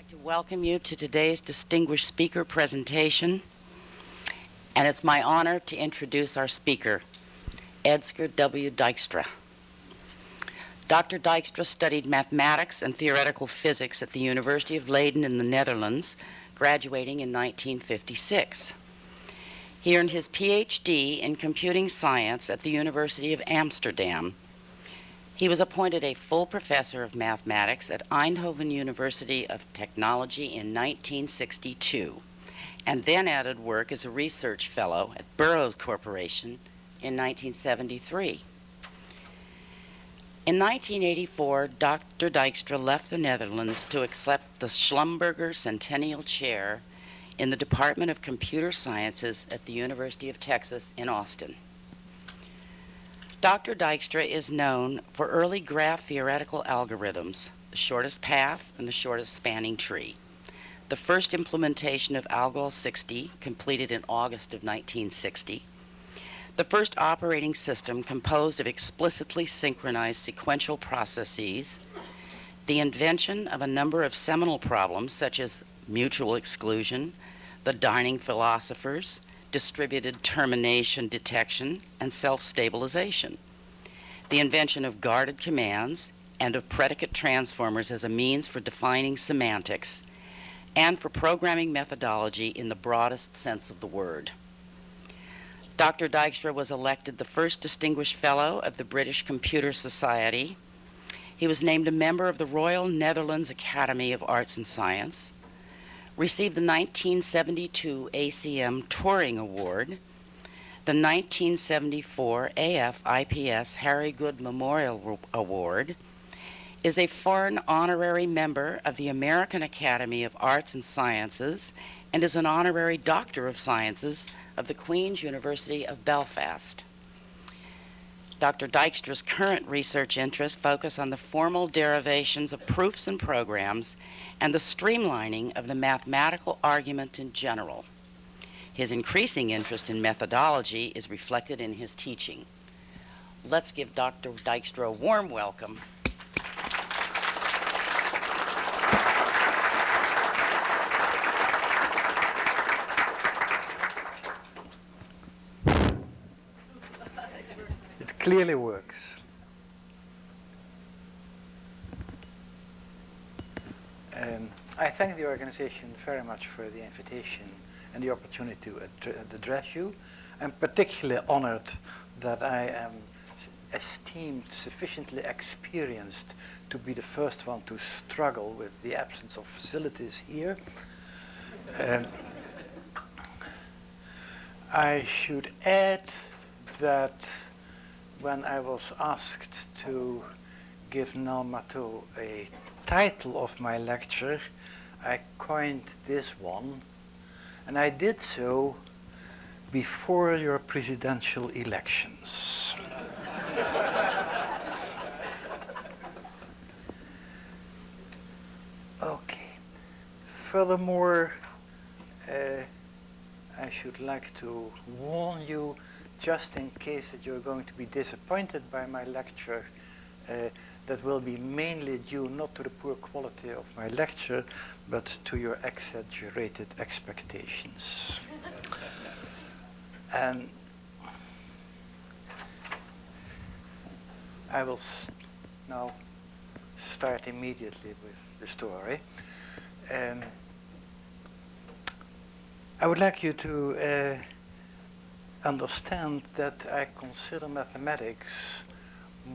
I'd like to welcome you to today's distinguished speaker presentation, and it's my honor to introduce our speaker, Edsger Wybe Dijkstra. Dr. Dijkstra studied mathematics and theoretical physics at the University of Leiden in the Netherlands, graduating in 1956. He earned his PhD in computing science at the University of Amsterdam. He was appointed a full professor of mathematics at Eindhoven University of Technology in 1962, and then added work as a research fellow at Burroughs Corporation in 1973. In 1984, Dr. Dijkstra left the Netherlands to accept the Schlumberger Centennial Chair in the Department of Computer Sciences at the University of Texas in Austin. Dr. Dijkstra is known for early graph theoretical algorithms, the shortest path and the shortest spanning tree. The first implementation of Algol 60, completed in August of 1960. The first operating system composed of explicitly synchronized sequential processes. The invention of a number of seminal problems such as mutual exclusion, the dining philosophers, distributed termination detection, and self-stabilization. The invention of guarded commands and of predicate transformers as a means for defining semantics and for programming methodology in the broadest sense of the word. Dr. Dijkstra was elected the first Distinguished Fellow of the British Computer Society. He was named a member of the Royal Netherlands Academy of Arts and Science, received the 1972 ACM Turing Award, the 1974 AF-IPS Harry Good Memorial Award, is a foreign honorary member of the American Academy of Arts and Sciences, and is an honorary Doctor of Sciences of the Queen's University of Belfast. Dr. Dijkstra's current research interests focus on the formal derivations of proofs and programs and the streamlining of the mathematical argument in general. His increasing interest in methodology is reflected in his teaching. Let's give Dr. Dijkstra a warm welcome. It clearly works. I thank the organization very much for the invitation and the opportunity to address you. I'm particularly honored that I am esteemed sufficiently experienced to be the first one to struggle with the absence of facilities here. I should add that when I was asked to give Nalmato a title of my lecture, I coined this one, and I did so before your presidential elections. Okay. Furthermore, I should like to warn you, just in case that you're going to be disappointed by my lecture, that will be mainly due not to the poor quality of my lecture, but to your exaggerated expectations. And I will now start immediately with the story. I would like you to understand that I consider mathematics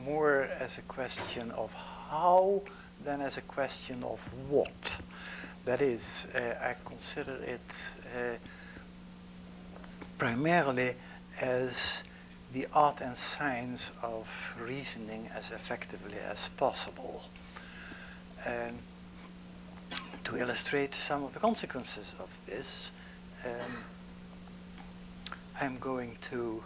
more as a question of how than as a question of what. That is, I consider it primarily as the art and science of reasoning as effectively as possible. To illustrate some of the consequences of this, I'm going to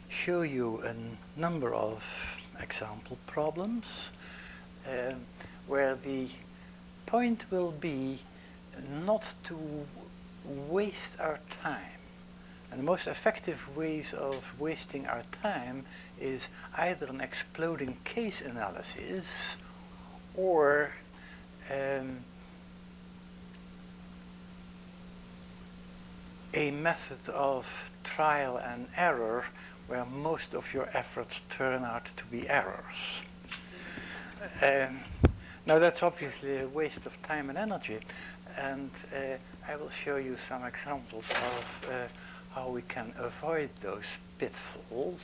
show you a number of example problems where the point will be not to waste our time. And the most effective ways of wasting our time is either an exploding case analysis or a method of trial and error where most of your efforts turn out to be errors. Now that's obviously a waste of time and energy, and I will show you some examples of how we can avoid those pitfalls.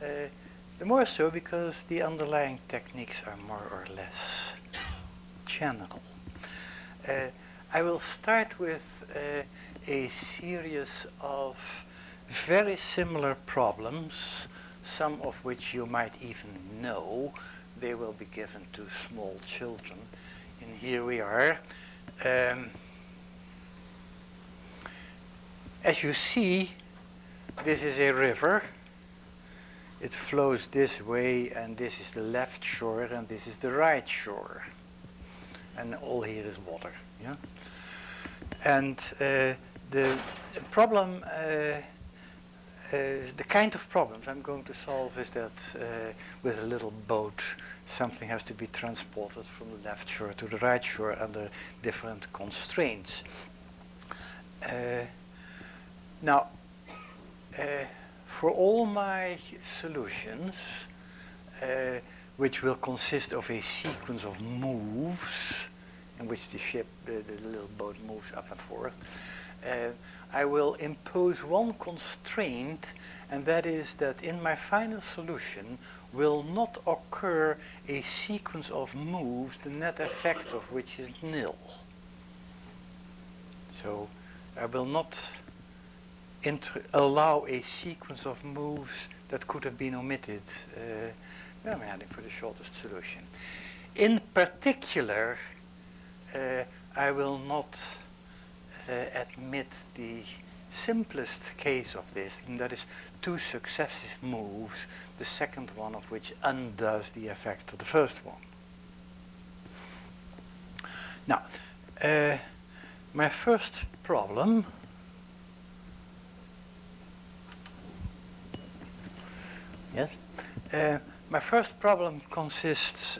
The more so because the underlying techniques are more or less general. I will start with a series of very similar problems, some of which you might even know. They will be given to small children. And here we are. As you see, this is a river. It flows this way, and this is the left shore, and this is the right shore. And all here is water. Yeah? And the problem, the kind of problems I'm going to solve is that with a little boat, something has to be transported from the left shore to the right shore under different constraints. Now, for all my solutions, which will consist of a sequence of moves in which the ship, the little boat moves up and forth, I will impose one constraint, and that is that in my final solution will not occur a sequence of moves, the net effect of which is nil. So I will not allow a sequence of moves that could have been omitted. I'm heading for the shortest solution. In particular, I will not admit the simplest case of this, and that is two successive moves, the second one of which undoes the effect of the first one. Now, my first problem my first problem consists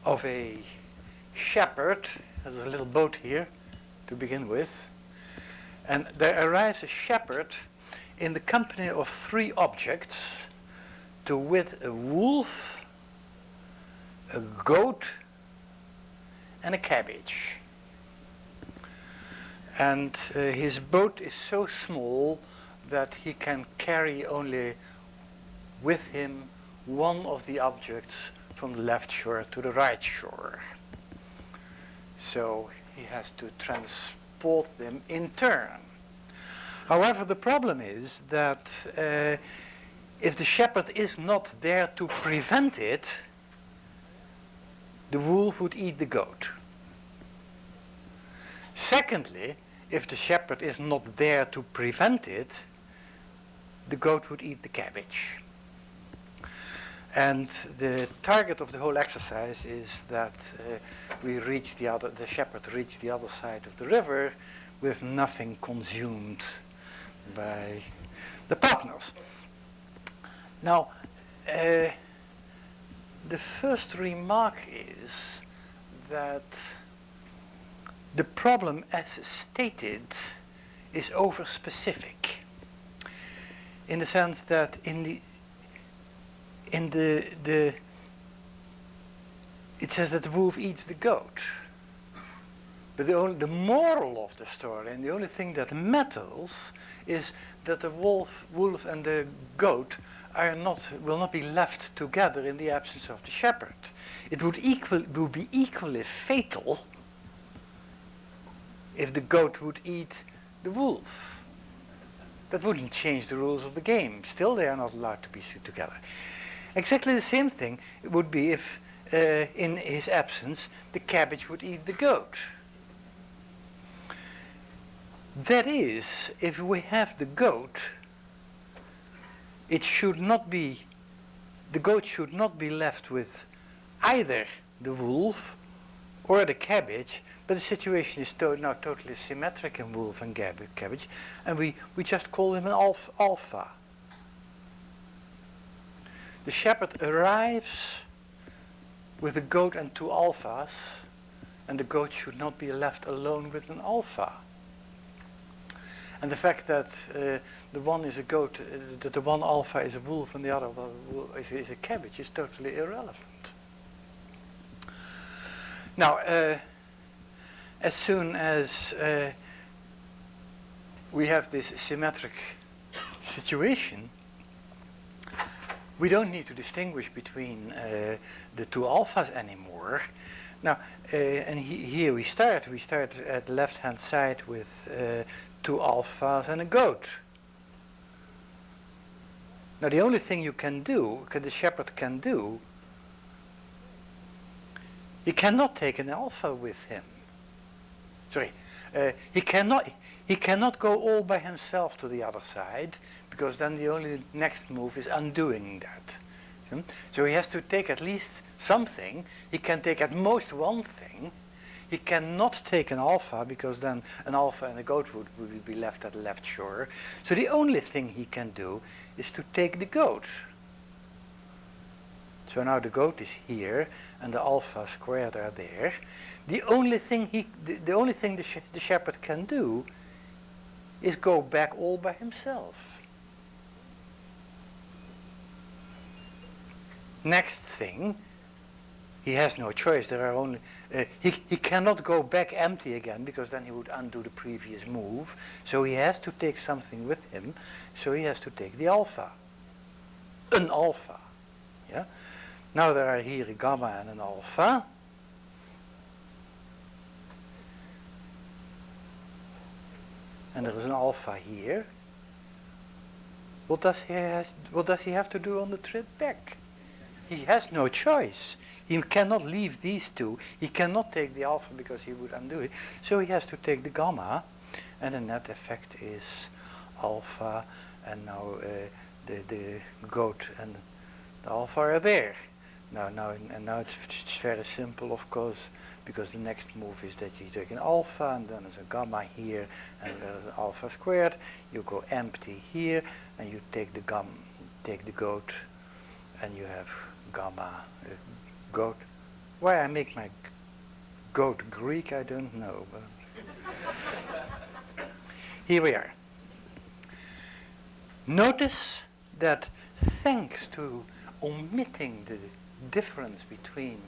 of a shepherd. There's a little boat here to begin with, and there arrives a shepherd in the company of three objects, to wit a wolf, a goat, and a cabbage. And his boat is so small that he can carry only with him one of the objects from the left shore to the right shore. So he has to transport them in turn. However, the problem is that if the shepherd is not there to prevent it, the wolf would eat the goat. Secondly, if the shepherd is not there to prevent it, the goat would eat the cabbage. And the target of the whole exercise is that the shepherd reach the other side of the river with nothing consumed by the partners. Now, the first remark is that the problem as stated is over-specific, in the sense that it says that the wolf eats the goat. But the moral of the story, and the only thing that matters, is that the wolf and the goat will not be left together in the absence of the shepherd. It would be equally fatal if the goat would eat the wolf. That wouldn't change the rules of the game. Still, they are not allowed to be together. Exactly the same thing would be if, in his absence, the cabbage would eat the goat. That is, if we have the goat, the goat should not be left with either the wolf or the cabbage, but the situation is now totally symmetric in wolf and cabbage, and we just call him an alpha. The shepherd arrives with a goat and two alphas, and the goat should not be left alone with an alpha. And the fact that the one is a goat, that the one alpha is a wolf and the other one is a cabbage is totally irrelevant. Now, as soon as we have this symmetric situation, we don't need to distinguish between the two alphas anymore. Now, and here we start. We start at the left-hand side with two alphas and a goat. Now, the only thing you can do, the shepherd can do, he cannot take an alpha with him. Sorry, he cannot go all by himself to the other side, because then the only next move is undoing that. So he has to take at least something. He can take at most one thing. He cannot take an alpha, because then an alpha and a goat would be left at the left shore. So the only thing he can do is to take the goat. So now the goat is here, and the alpha squared are there. The only thing the shepherd can do is go back all by himself. Next thing, he has no choice. There are only he cannot go back empty again, because then he would undo the previous move. So he has to take something with him. So he has to take the alpha, an alpha. Yeah. Now there are here a gamma and an alpha. And there is an alpha here. What does he have to do on the trip back? He has no choice. He cannot leave these two. He cannot take the alpha, because he would undo it. So he has to take the gamma, and the net effect is alpha, and now the goat and the alpha are there. Now it's very simple, of course, because the next move is that you take an alpha, and then there's a gamma here, and there's an alpha squared. You go empty here, and you take the goat, and you have gamma, goat. Why I make my goat Greek, I don't know. But here we are. Notice that thanks to omitting the difference between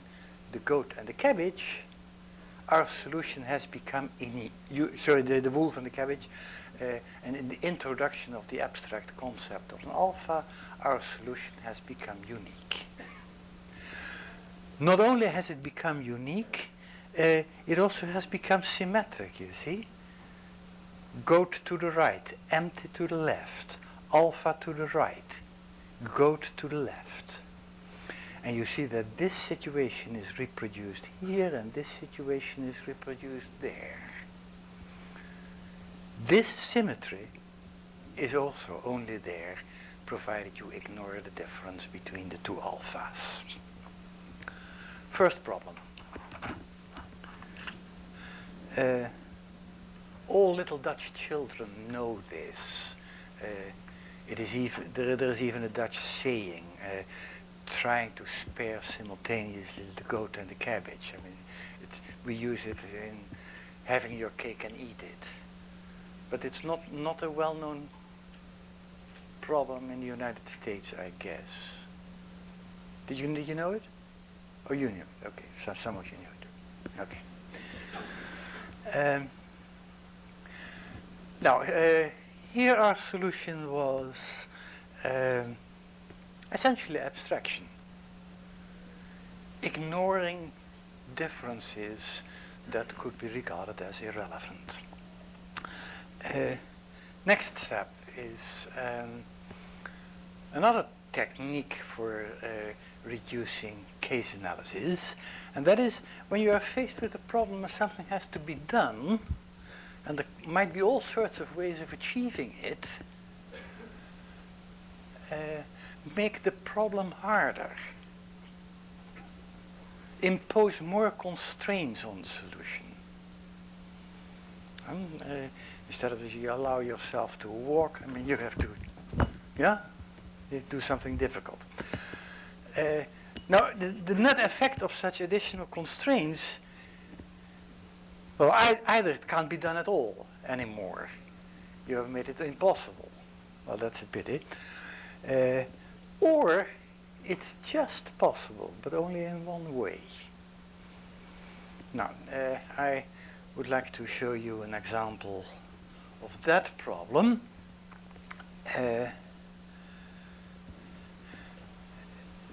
the goat and the cabbage, our solution has become the wolf and the cabbage, and in the introduction of the abstract concept of an alpha, our solution has become unique. Not only has it become unique, it also has become symmetric, you see. Goat to the right, empty to the left, alpha to the right, goat to the left. And you see that this situation is reproduced here, and this situation is reproduced there. This symmetry is also only there, provided you ignore the difference between the two alphas. First problem. All little Dutch children know this. There is even a Dutch saying, trying to spare simultaneously the goat and the cabbage. I mean, we use it in having your cake and eat it. But it's not a well-known problem in the United States, I guess. Did you know it? Oh, you knew it. Okay, so some of you knew it. Okay. Now, here our solution was essentially abstraction, ignoring differences that could be regarded as irrelevant. Next step is another technique for reducing case analysis, and that is when you are faced with a problem and something has to be done, and there might be all sorts of ways of achieving it, make the problem harder. Impose more constraints on the solution. Instead of you allow yourself to walk, I mean, you have to, you do something difficult. Now, the net effect of such additional constraints, well, either it can't be done at all anymore. You have made it impossible. Well, that's a pity. Or it's just possible, but only in one way. Now, I would like to show you an example of that problem.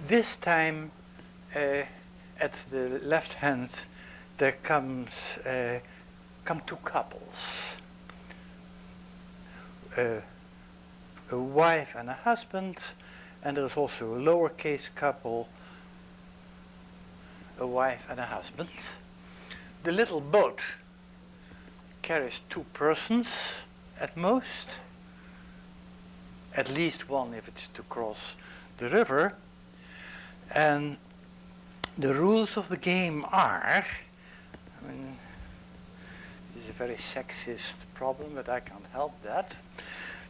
This time, at the left hand, there come two couples, a wife and a husband, and there is also a lowercase couple, a wife and a husband. The little boat carries two persons at most, at least one if it's to cross the river. And the rules of the game are, I mean, this is a very sexist problem, but I can't help that.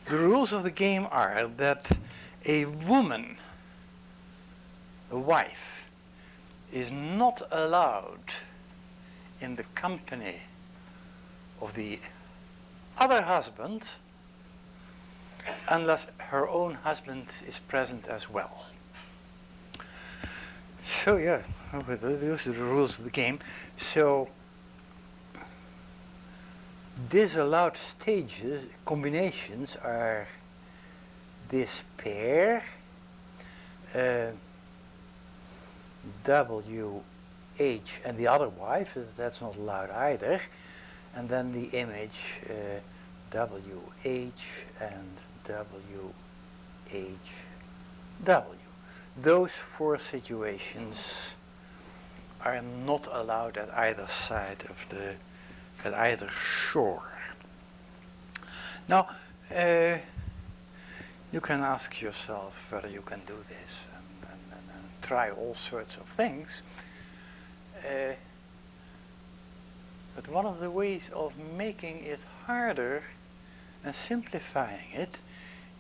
The rules of the game are that a woman, a wife, is not allowed in the company of the other husband unless her own husband is present as well. So yeah, those are the rules of the game. So disallowed stages, combinations are this pair, W, H, and the other wife, that's not allowed either. And then the image W, H, and W, H, W. Those four situations are not allowed at either side of at either shore. Now, you can ask yourself whether you can do this and try all sorts of things. But one of the ways of making it harder and simplifying it,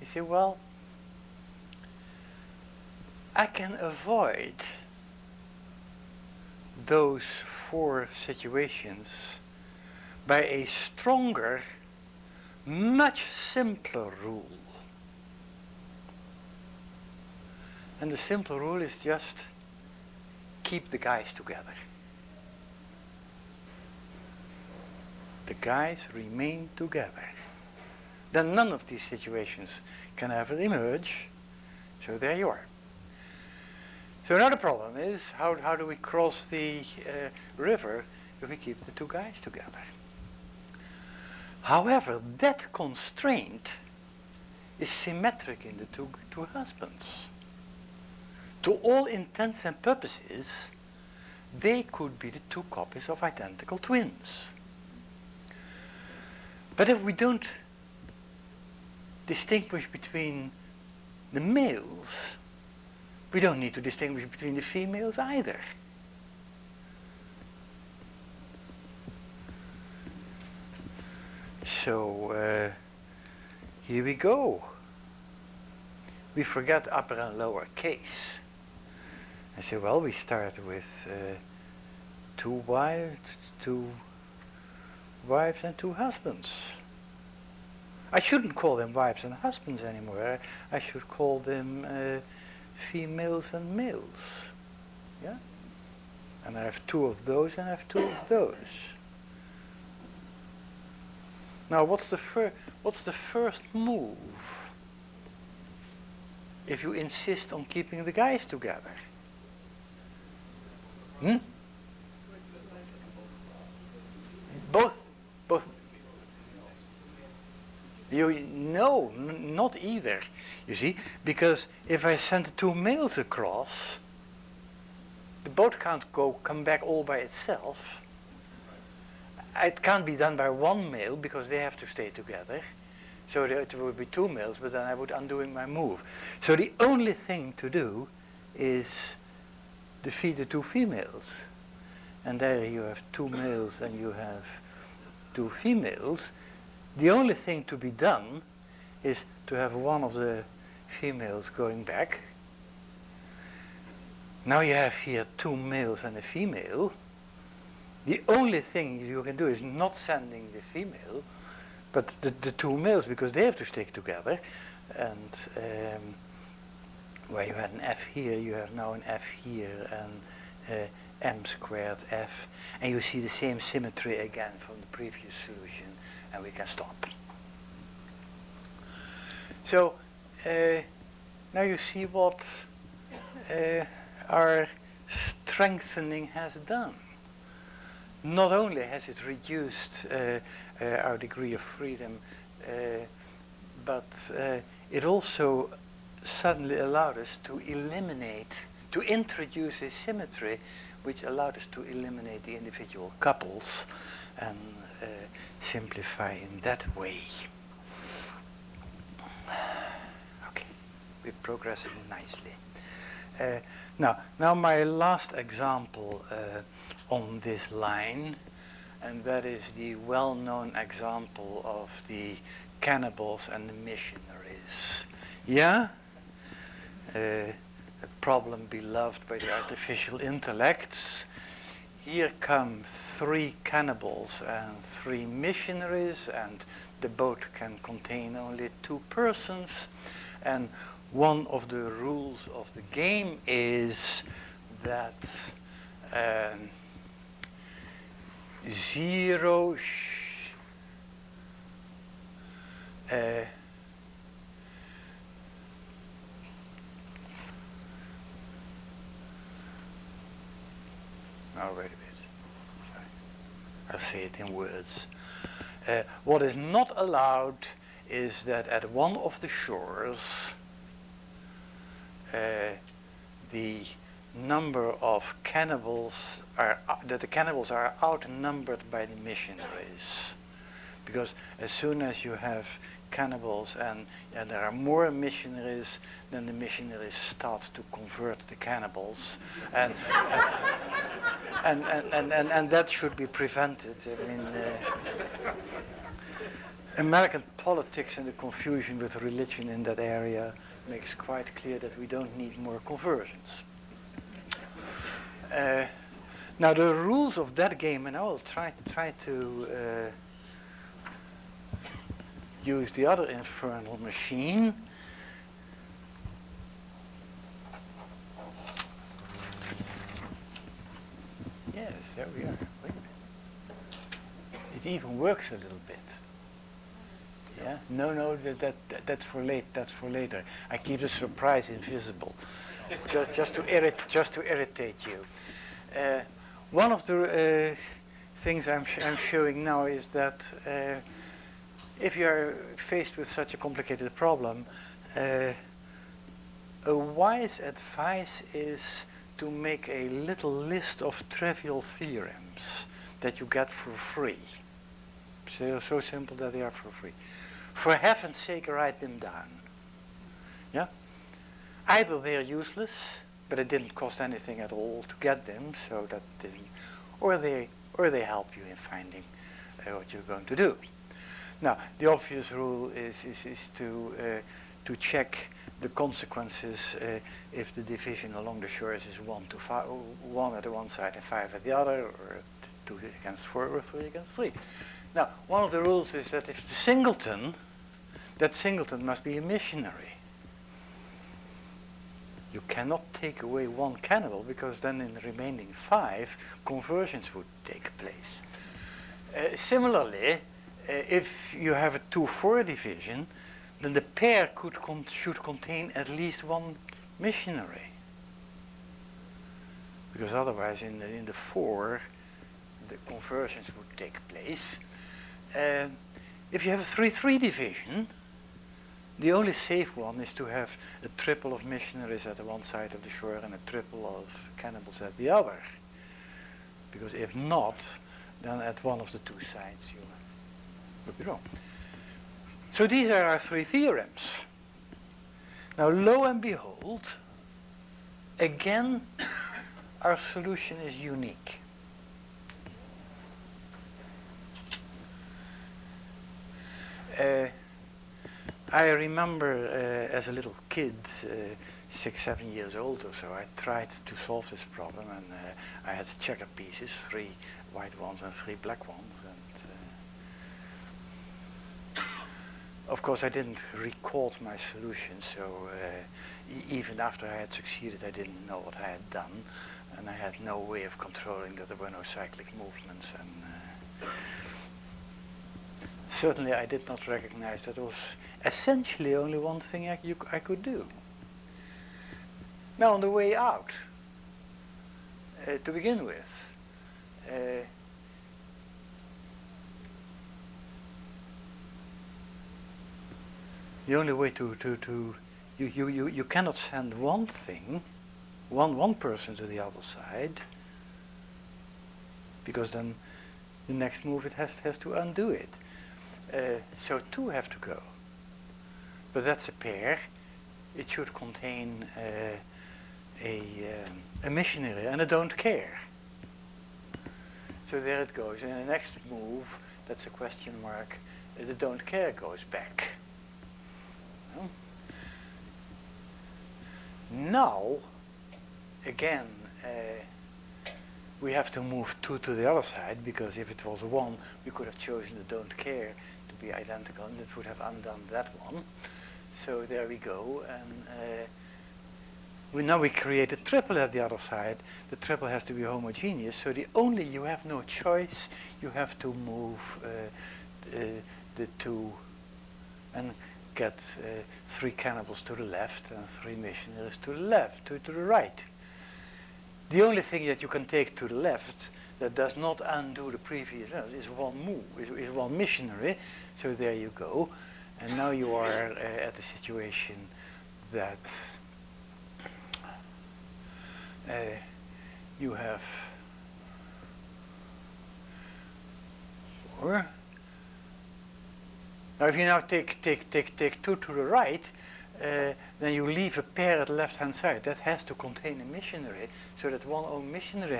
you say, well, I can avoid those four situations by a stronger, much simpler rule. And the simple rule is just keep the guys together. The guys remain together. Then none of these situations can ever emerge, so there you are. So another problem is, how do we cross the river if we keep the two guys together? However, that constraint is symmetric in the two husbands. To all intents and purposes, they could be the two copies of identical twins. But if we don't distinguish between the males, we don't need to distinguish between the females either. So here we go. We forget upper and lower case. I say, well, we start with two wives and two husbands. I shouldn't call them wives and husbands anymore. I should call them females and males. Yeah? And I have two of those and I have two of those. Now what's the first move if you insist on keeping the guys together? Both. No, not either, you see, because if I send the two males across, the boat can't come back all by itself. It can't be done by one male because they have to stay together. So it would be two males, but then I would undoing my move. So the only thing to do is defeat the two females. And there you have two males and you have two females. The only thing to be done is to have one of the females going back. Now you have here two males and a female. The only thing you can do is not sending the female, but the two males, because they have to stick together, and where you had an F here, you have now an F here, and M squared F, and you see the same symmetry again from the previous solution, and we can stop. So now you see what our strengthening has done. Not only has it reduced our degree of freedom, but it also suddenly allowed us to introduce a symmetry which allowed us to eliminate the individual couples and simplify in that way. Okay, we're progressing nicely. Now my last example on this line, and that is the well-known example of the cannibals and the missionaries. Yeah? A problem beloved by the artificial intellects. Here come 3 cannibals and 3 missionaries, and the boat can contain only 2 persons. And one of the rules of the game is that zero wait a bit. Sorry. I'll say it in words. What is not allowed is that at one of the shores the number of cannibals that the cannibals are outnumbered by the missionaries, because as soon as you have cannibals and there are more missionaries, then the missionaries start to convert the cannibals, and and that should be prevented. I mean, American politics and the confusion with religion in that area makes quite clear that we don't need more conversions. Now the rules of that game, and I will try to use the other infernal machine. Yes, there we are. Wait a minute. It even works a little bit. Yeah? No, that's for late. That's for later. I keep the surprise invisible, just to irritate you. One of the things I'm showing now is that if you are faced with such a complicated problem, a wise advice is to make a little list of trivial theorems that you get for free. So simple that they are for free. For heaven's sake, write them down. Yeah? Either they're useless, but it didn't cost anything at all to get them, so that didn't, or they help you in finding what you're going to do. Now, the obvious rule is to check the consequences if the division along the shores is 1 to 5, 1 at one side and 5 at the other, or 2 against 4 or 3 against 3. Now, one of the rules is that if the singleton, that singleton must be a missionary. You cannot take away 1 cannibal, because then in the remaining 5, conversions would take place. Similarly, if you have a 2-4 division, then the pair should contain at least 1 missionary. Because otherwise in the 4, the conversions would take place. If you have a 3-3 division, the only safe one is to have a triple of missionaries at the one side of the shore and a triple of cannibals at the other. Because if not, then at one of the 2 sides you would be wrong. So these are our 3 theorems. Now lo and behold, again our solution is unique. I remember as a little kid, 6-7 years old or so, I tried to solve this problem, and I had checker pieces, 3 white ones and 3 black ones, Of course, I didn't record my solution, so even after I had succeeded, I didn't know what I had done, and I had no way of controlling that there were no cyclic movements, and certainly I did not recognize that there was essentially only one thing I could do. Now, on the way out, to begin with, the only way you cannot send one thing, one person to the other side, because then the next move it has to undo it. So two have to go. But that's a pair. It should contain a missionary and a don't care. So there it goes. In the next move, that's a question mark, the don't care goes back. No? Now, again, we have to move two to the other side, because if it was one, we could have chosen the don't care to be identical, and it would have undone that one. So there we go, and now we create a triple at the other side. The triple has to be homogeneous, so you have no choice. You have to move the two and get 3 cannibals to the left and 3 missionaries to the left, to the right. The only thing that you can take to the left that does not undo the previous is one move, is one missionary. So there you go. And now you are at the situation that you have 4. Now if you now take 2 to the right, then you leave a pair at the left-hand side. That has to contain a missionary, so that one own missionary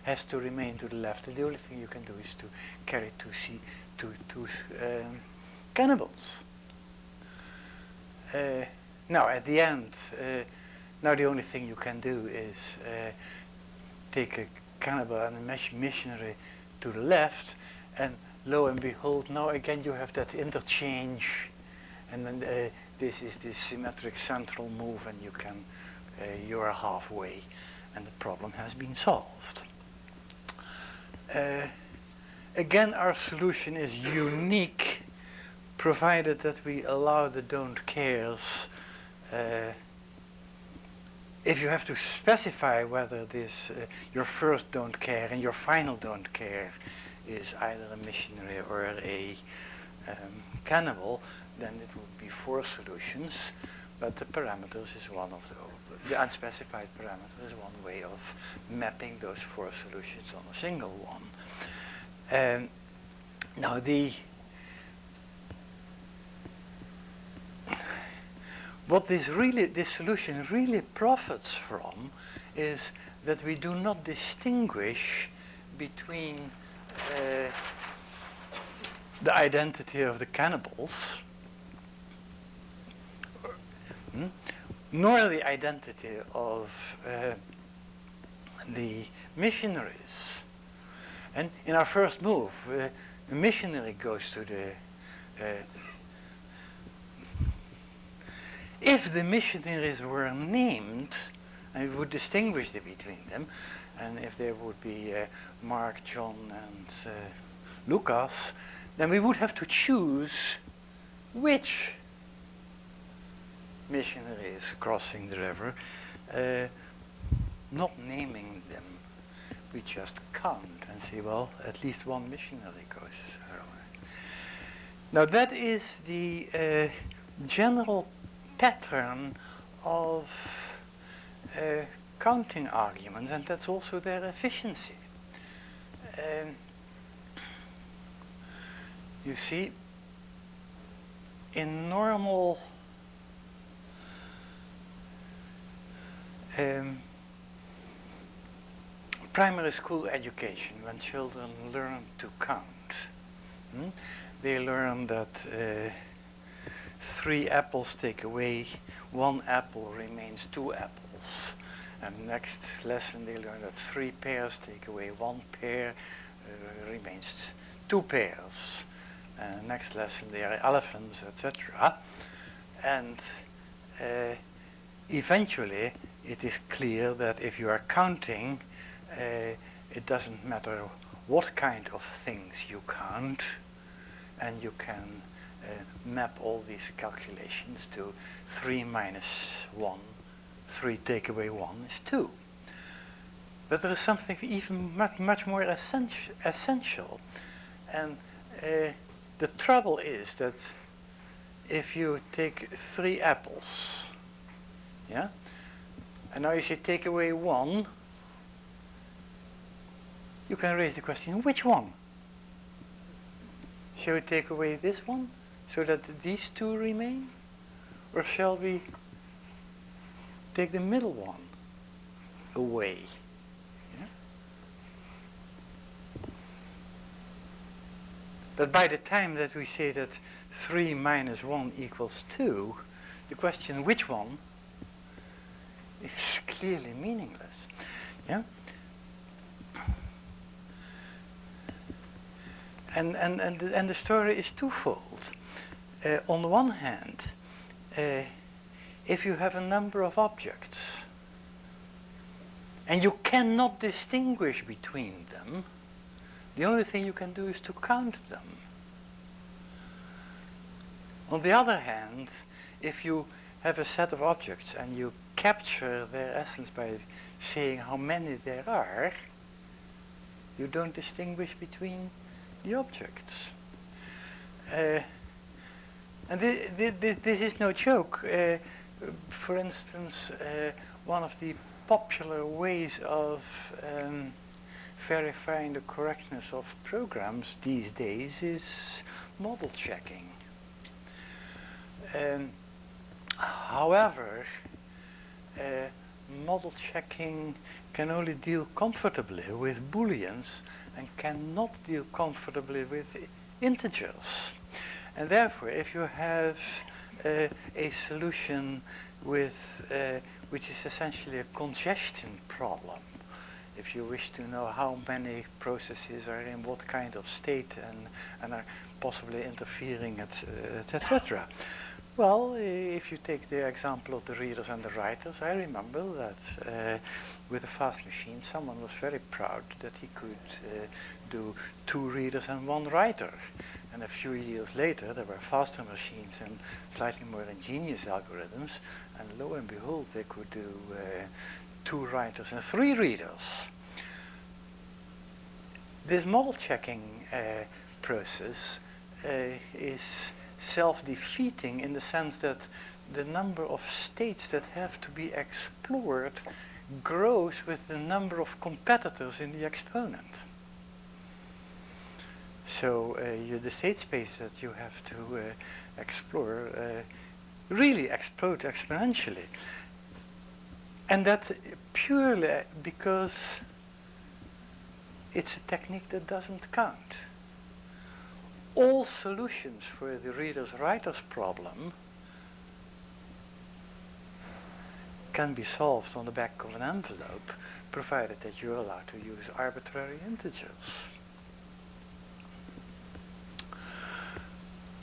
has to remain to the left. And the only thing you can do is to carry two cannibals. Now at the end, now the only thing you can do is take a cannibal and a missionary to the left, and lo and behold, now again you have that interchange, and then this is the symmetric central move, and you are halfway, and the problem has been solved. Again, our solution is unique, provided that we allow the don't cares. If you have to specify whether this your first don't care and your final don't care is either a missionary or a cannibal, then it would be 4 solutions, but the parameters is one of the unspecified parameter is one way of mapping those 4 solutions on a single one. Now what this solution really profits from is that we do not distinguish between the identity of the cannibals, nor the identity of the missionaries. And in our first move, the missionary goes to the... if the missionaries were named, and we would distinguish between them, and if there would be Mark, John, and Lucas, then we would have to choose which missionary is crossing the river, not naming them. We just count and say, well, at least one missionary goes around. Now that is the general pattern of counting arguments, and that's also their efficiency. You see, in normal primary school education, when children learn to count, they learn that 3 apples take away 1 apple, remains 2 apples. And next lesson they learn that 3 pears take away 1 pear, remains 2 pears. Next lesson there are elephants, etc. And eventually it is clear that if you are counting, it doesn't matter what kind of things you count, and you can map all these calculations to 3 minus 1, 3 take away 1 is 2. But there is something even much more essential. And the trouble is that if you take 3 apples, yeah, and now you say take away 1, you can raise the question, which one? Shall we take away this one so that these 2 remain? Or shall we take the middle one away? Yeah? But by the time that we say that 3 minus 1 equals 2, the question which one is clearly meaningless. Yeah? And the story is twofold. On the one hand, if you have a number of objects and you cannot distinguish between them, the only thing you can do is to count them. On the other hand, if you have a set of objects and you capture their essence by saying how many there are, you don't distinguish between the objects. And this is no joke. For instance, one of the popular ways of verifying the correctness of programs these days is model checking. However, model checking can only deal comfortably with booleans and cannot deal comfortably with integers. And therefore, if you have a solution with, which is essentially a congestion problem, if you wish to know how many processes are in what kind of state and are possibly interfering, etc. Well, if you take the example of the readers and the writers, I remember that with a fast machine, someone was very proud that he could do 2 readers and 1 writer. And a few years later, there were faster machines and slightly more ingenious algorithms, and lo and behold, they could do 2 writers and 3 readers. This model checking process is self-defeating in the sense that the number of states that have to be explored grows with the number of competitors in the exponent. So the state space that you have to explore really explodes exponentially. And that purely because it's a technique that doesn't count. All solutions for the readers-writers problem can be solved on the back of an envelope, provided that you're allowed to use arbitrary integers.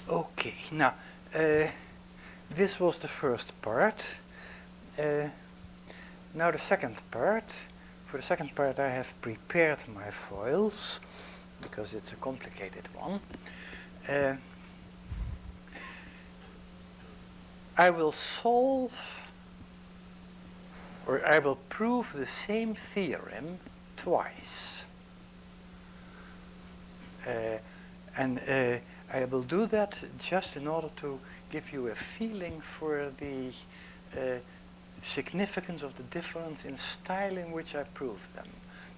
Okay, now, this was the first part. Now the second part. For the second part I have prepared my foils, because it's a complicated one. I will solve, or I will prove the same theorem twice. And I will do that just in order to give you a feeling for the significance of the difference in style in which I prove them.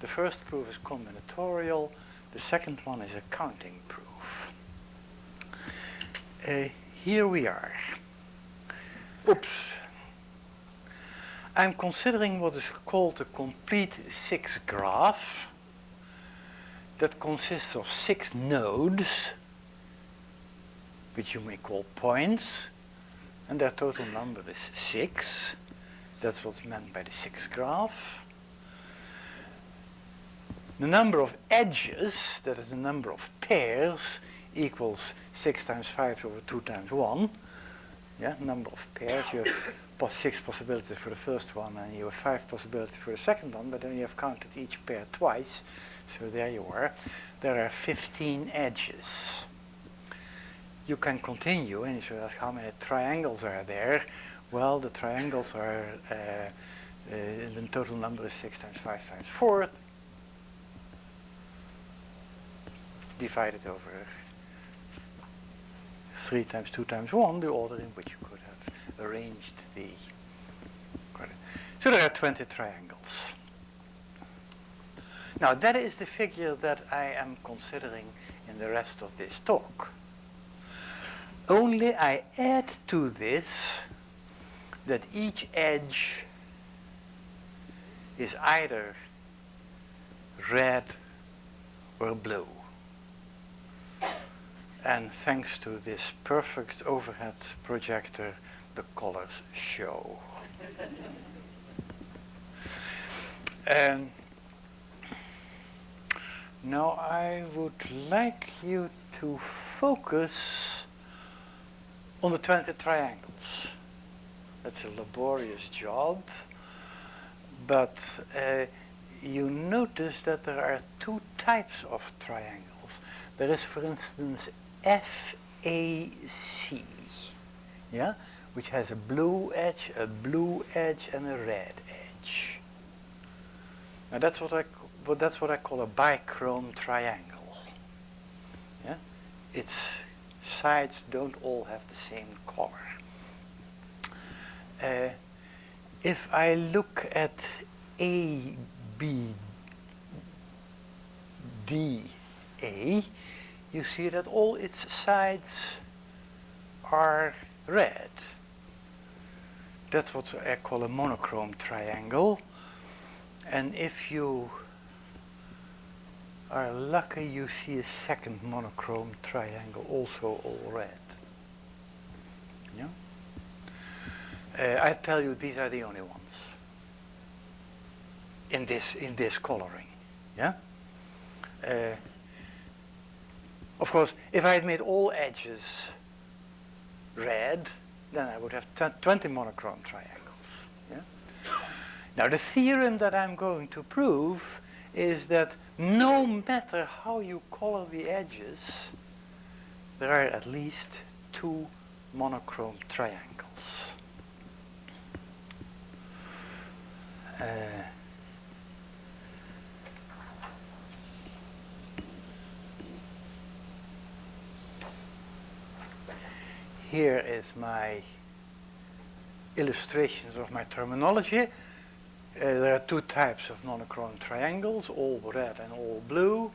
The first proof is combinatorial, the second one is a counting proof. Here we are. Oops. I'm considering what is called a complete 6 graph that consists of 6 nodes, which you may call points, and their total number is 6. That's what's meant by the 6 graph. The number of edges, that is the number of pairs, equals 6 times 5 over 2 times 1. Yeah, number of pairs. You have 6 possibilities for the first one, and you have 5 possibilities for the second one, but then you have counted each pair twice. So there you are. There are 15 edges. You can continue, and you should ask how many triangles are there. Well, the triangles are, the total number is 6 times 5 times 4, divided over 3 times 2 times 1, the order in which you could have arranged the... So there are 20 triangles. Now that is the figure that I am considering in the rest of this talk. Only I add to this that each edge is either red or blue. And thanks to this perfect overhead projector, the colors show. And now I would like you to focus on the 20 triangles. That's a laborious job, but you notice that there are 2 types of triangles. There is, for instance, FAC, yeah, which has a blue edge, and a red edge. Now that's what I call a bichrome triangle. Yeah, its sides don't all have the same color. If I look at A, B, D, A, you see that all its sides are red. That's what I call a monochrome triangle. And if you are lucky, you see a second monochrome triangle, also all red. Yeah? I tell you, these are the only ones in this coloring. Yeah. Of course, if I had made all edges red, then I would have 20 monochrome triangles. Yeah? Now, the theorem that I'm going to prove is that no matter how you color the edges, there are at least 2 monochrome triangles. Here is my illustrations of my terminology. There are 2 types of monochrome triangles, all red and all blue.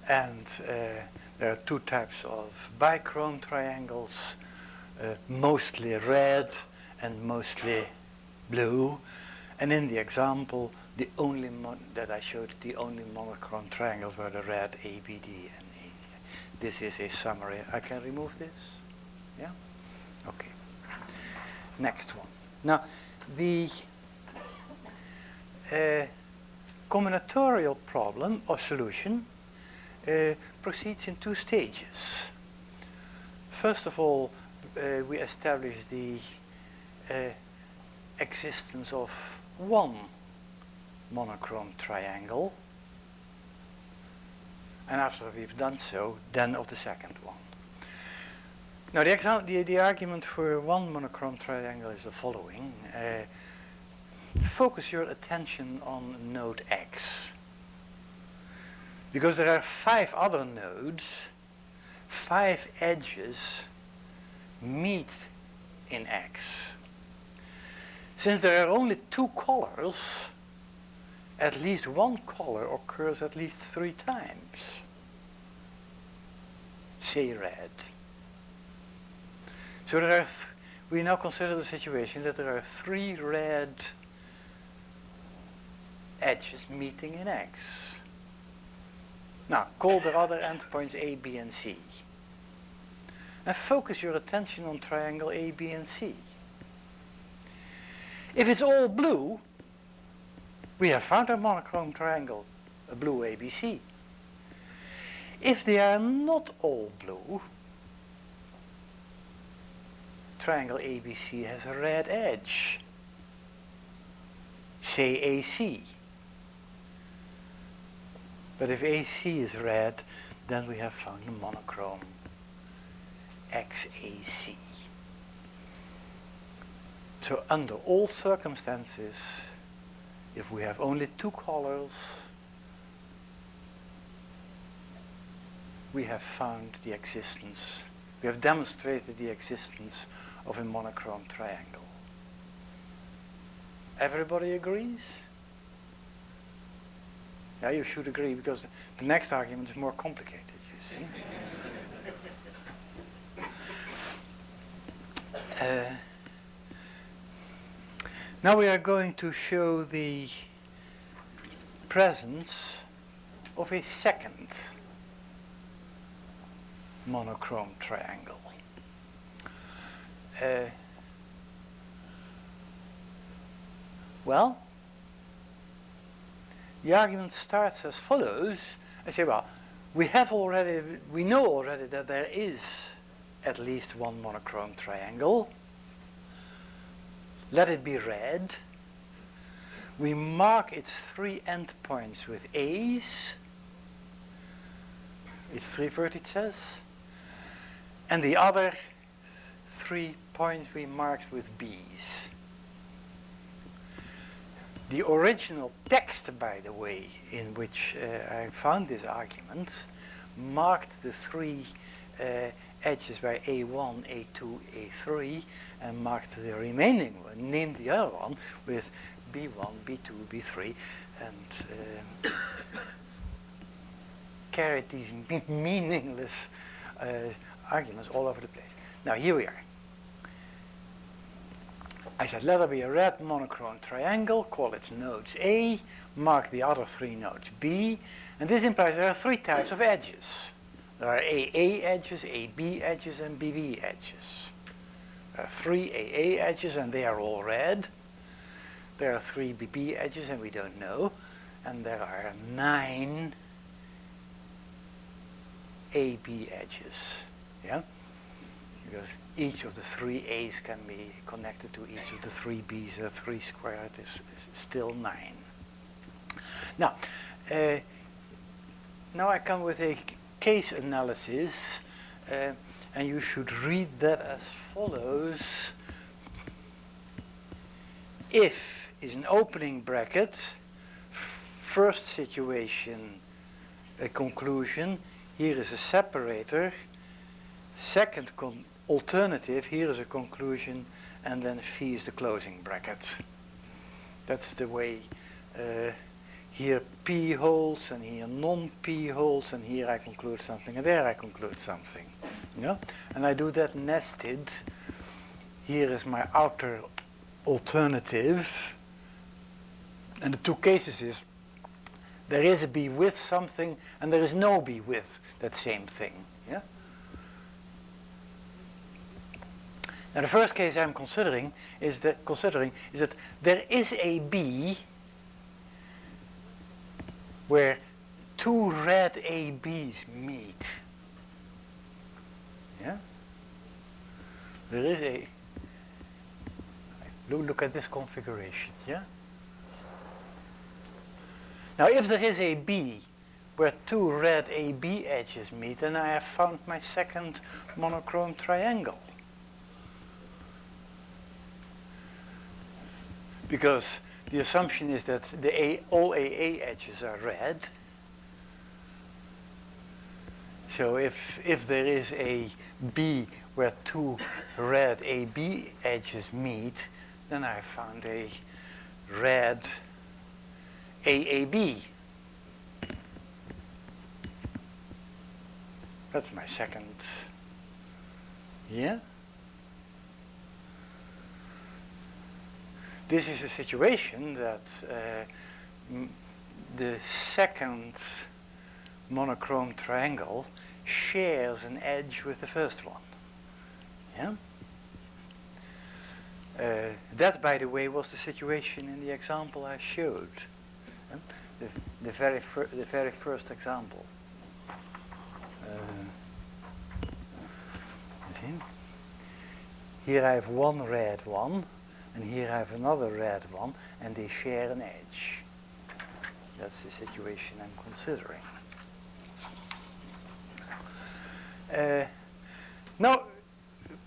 And there are 2 types of bichrome triangles, mostly red and mostly blue. And in the example, the only that I showed, the only monochrome triangles were the red ABD and A. This is a summary. I can remove this? Yeah? Okay. Next one. Now, the combinatorial problem or solution proceeds in 2 stages. First of all, we establish the existence of one monochrome triangle, and after we've done so, then of the second one. Now, the argument for one monochrome triangle is the following. Focus your attention on node X. Because there are 5 other nodes, 5 edges meet in X. Since there are only 2 colors, at least one color occurs at least 3 times. Say red. So there are we now consider the situation that there are 3 red edges meeting in X. Now, call the other endpoints A, B, and C. And focus your attention on triangle A, B, and C. If it's all blue, we have found a monochrome triangle, a blue ABC. If they are not all blue, triangle ABC has a red edge, say AC. But if AC is red, then we have found a monochrome XAC. So under all circumstances, if we have only two colors, we have found the existence, we have demonstrated the existence of a monochrome triangle. Everybody agrees? Yeah, you should agree, because the next argument is more complicated, you see. Now we are going to show the presence of a second monochrome triangle. Well, the argument starts as follows. I say, well, we know already that there is at least one monochrome triangle. Let it be red. We mark its three endpoints with A's, its three vertices, and the other 3 points we marked with B's. The original text, by the way, in which I found this argument, marked the three edges by A1, A2, A3, and marked the remaining one, named the other one with B1, B2, B3, and carried these meaningless arguments all over the place. Now here we are. I said, let there be a red monochrome triangle, call its nodes A, mark the other three nodes B, and this implies there are three types of edges. There are AA edges, AB edges, and BB edges. There are three AA edges, and they are all red. There are three BB edges, and we don't know. And there are 9 AB edges. Yeah? Because each of the three A's can be connected to each of the three B's. 3 squared is still 9. Now, now I come with a case analysis, and you should read that as follows. If is an opening bracket, first situation, a conclusion, here is a separator, second alternative, here is a conclusion, and then phi is the closing bracket. That's the way here P holds, and here non-P holds, and here I conclude something, and there I conclude something. Yeah? And I do that nested. Here is my outer alternative. And the two cases is, there is a B with something, and there is no B with that same thing. Yeah? Now the first case I'm considering is that there is a B where two red ABs meet. Yeah? There is a, look at this configuration, yeah? Now if there is a B where two red AB edges meet, then I have found my second monochrome triangle. Because the assumption is that all AA edges are red. So if there is a B where two red AB edges meet, then I found a red AAB. That's my second. Yeah? This is a situation that the second monochrome triangle shares an edge with the first one. Yeah? That, by the way, was the situation in the example I showed. The very first example. Here I have one red one, and here I have another red one, and they share an edge. That's the situation I'm considering. Now,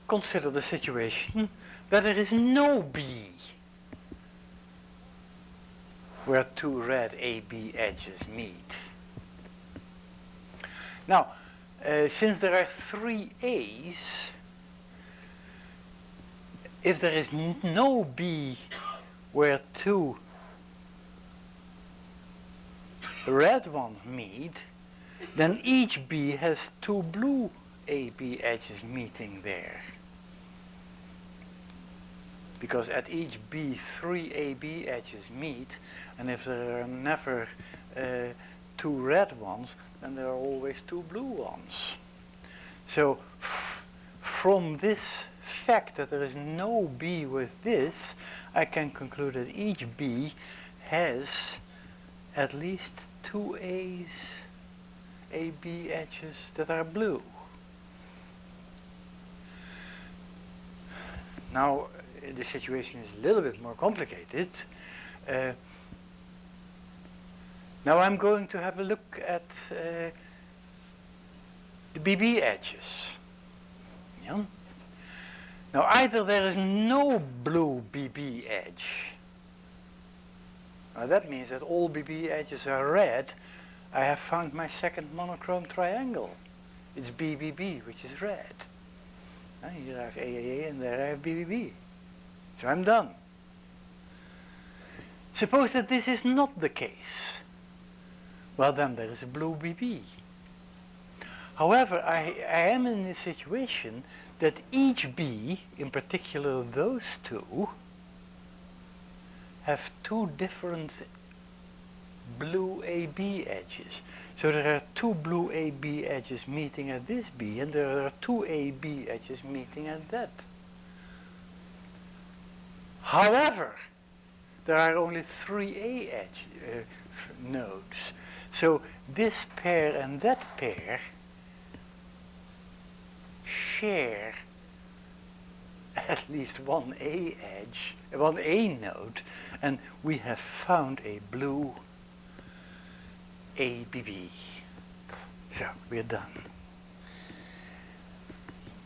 consider the situation that there is no B where two red AB edges meet. Now, since there are three A's, if there is no B where two red ones meet, then each B has two blue AB edges meeting there. Because at each B, three AB edges meet, and if there are never two red ones, then there are always two blue ones. So from this fact that there is no B with this, I can conclude that each B has at least two A's, AB edges that are blue. Now, the situation is a little bit more complicated. Now I'm going to have a look at the BB edges. Yeah? Now either there is no blue BB edge. Now that means that all BB edges are red. I have found my second monochrome triangle. It's BBB, which is red. Here I have AAA and there I have BBB. So I'm done. Suppose that this is not the case. Well, then there is a blue BB. However, I am in a situation that each B, in particular those two, have two different blue AB edges. So there are two blue AB edges meeting at this B, and there are two AB edges meeting at that. However, there are only three A edge nodes. So this pair and that pair share at least one A edge, one A node, and we have found a blue ABB. So we're done.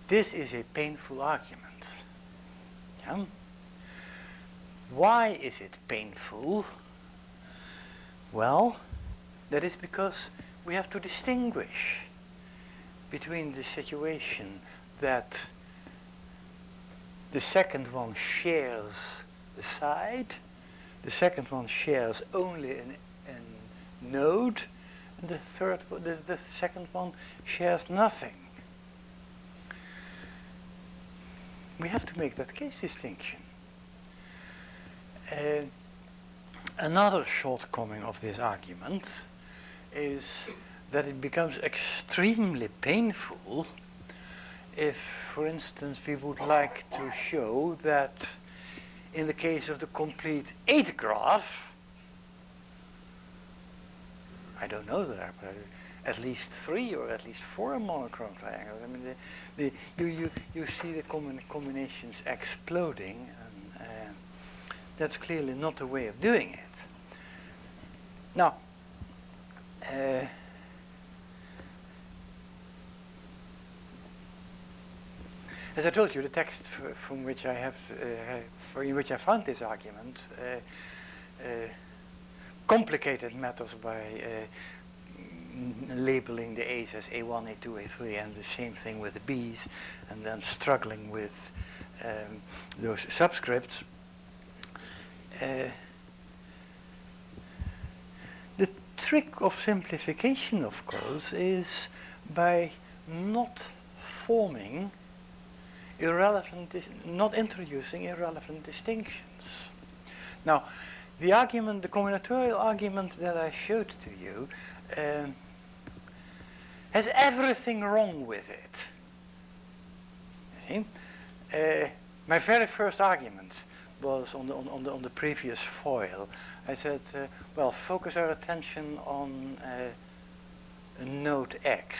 This is a painful argument. Yeah? Why is it painful? Well, that is because we have to distinguish between the situation that the second one shares the side, the second one shares only a node, and the second one shares nothing. We have to make that case distinction. Another shortcoming of this argument is that it becomes extremely painful if, for instance, we would like to show that in the case of the complete 8 graph, I don't know, there are at least 3 or at least 4 monochrome triangles. I mean, you see the combinations exploding, and that's clearly not the way of doing it. Now, as I told you, the text from which I have, in which I found this argument, complicated matters by labeling the A's as A1, A2, A3, and the same thing with the B's, and then struggling with those subscripts. The trick of simplification, of course, is by not forming not introducing irrelevant distinctions. Now, the argument, the combinatorial argument that I showed to you, has everything wrong with it. You see? My very first argument was on the previous foil. I said, well, focus our attention on node X.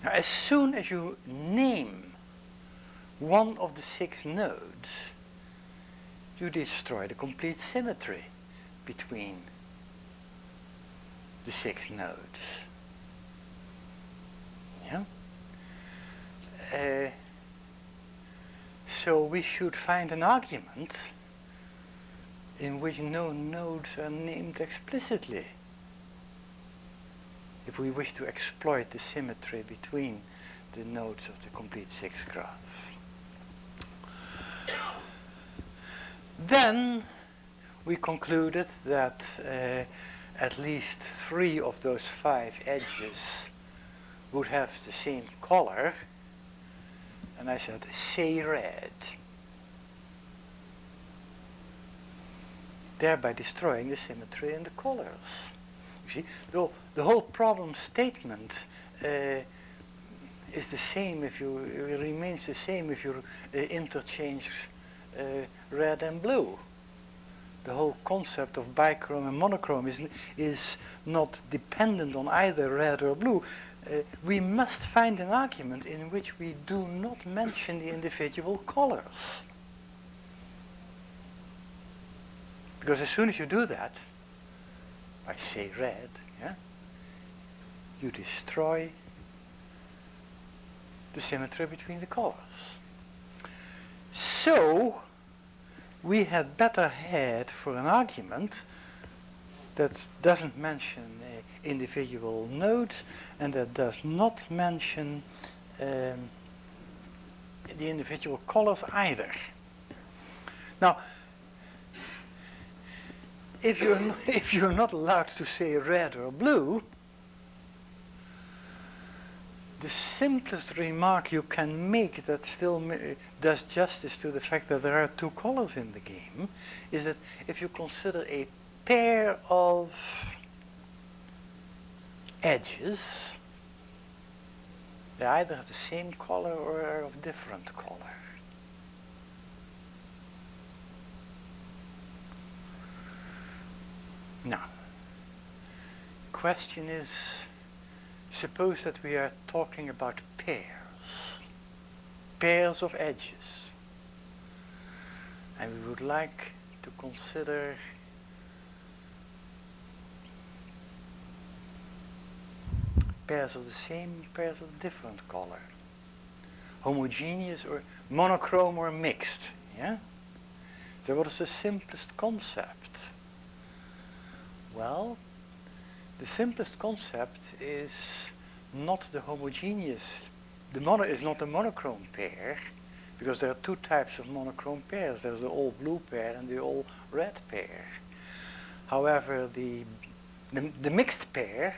Now, as soon as you name one of the 6 nodes, you destroy the complete symmetry between the 6 nodes. Yeah? So we should find an argument in which no nodes are named explicitly, if we wish to exploit the symmetry between the nodes of the complete 6 graph. Then we concluded that at least 3 of those 5 edges would have the same color, and I said, say red, thereby destroying the symmetry in the colors. You see, the whole problem statement is the same if you, it remains the same if you interchange red and blue. The whole concept of bichrome and monochrome is not dependent on either red or blue. We must find an argument in which we do not mention the individual colors. Because as soon as you do that, I say red, yeah, you destroy the symmetry between the colors. So, we had better head for an argument that doesn't mention individual nodes and that does not mention the individual colors either. Now, if you're not allowed to say red or blue, the simplest remark you can make that still does justice to the fact that there are 2 colors in the game is that if you consider a pair of edges, they either have the same color or are of different color. Now, question is, suppose that we are talking about pairs of edges, and we would like to consider pairs of the same, pairs of different color, homogeneous or monochrome or mixed. Yeah? So what is the simplest concept? Well, the simplest concept is not the homogeneous, is not the monochrome pair, because there are 2 types of monochrome pairs. There's the all blue pair and the all red pair. However, the mixed pair,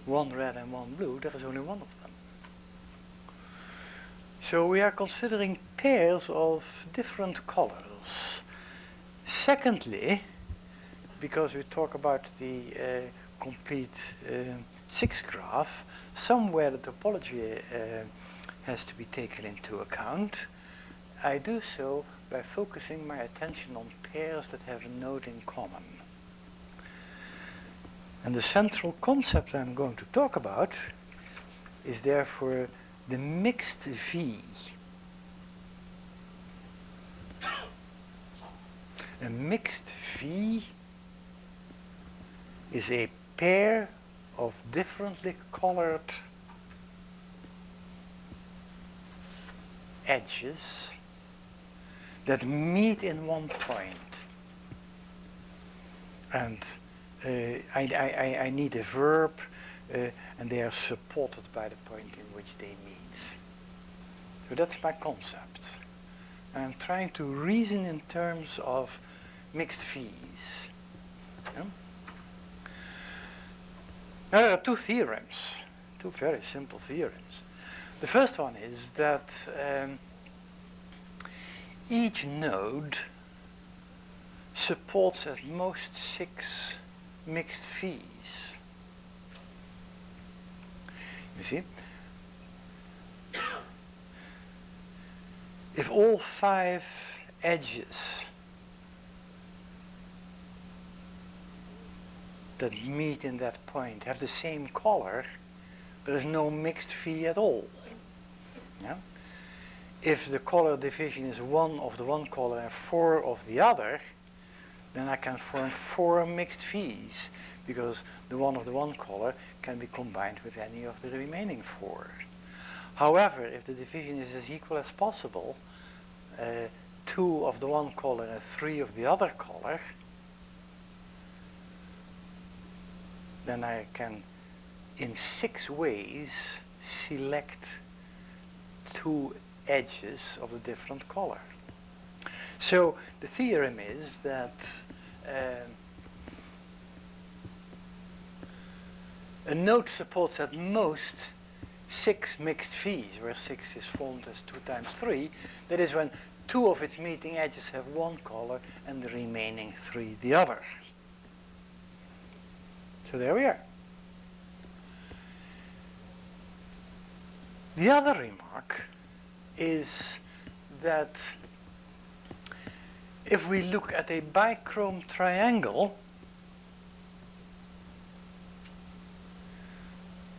1 red and 1 blue, there is only 1 of them. So we are considering pairs of different colors. Secondly, because we talk about the complete 6 graph, somewhere the topology has to be taken into account. I do so by focusing my attention on pairs that have a node in common. And the central concept I'm going to talk about is therefore the mixed V. A mixed V is a pair of differently colored edges that meet in one point. And I need a verb, and they are supported by the point in which they meet. So that's my concept. I'm trying to reason in terms of mixed V's. Yeah? Now there are 2 theorems, 2 very simple theorems. The first one is that each node supports at most 6 mixed V's. You see? If all 5 edges that meet in that point have the same color, there is no mixed V at all. Yeah? if the color division is 1 of the one color and 4 of the other, then I can form 4 mixed V's, because the one of the one color can be combined with any of the remaining 4. However, if the division is as equal as possible, 2 of the one color and 3 of the other color, then I can in 6 ways select 2 edges of a different color. So the theorem is that a node supports at most 6 mixed V's, where 6 is formed as 2 times 3. That is when 2 of its meeting edges have one color and the remaining 3 the other. So there we are. The other remark is that if we look at a bichrome triangle,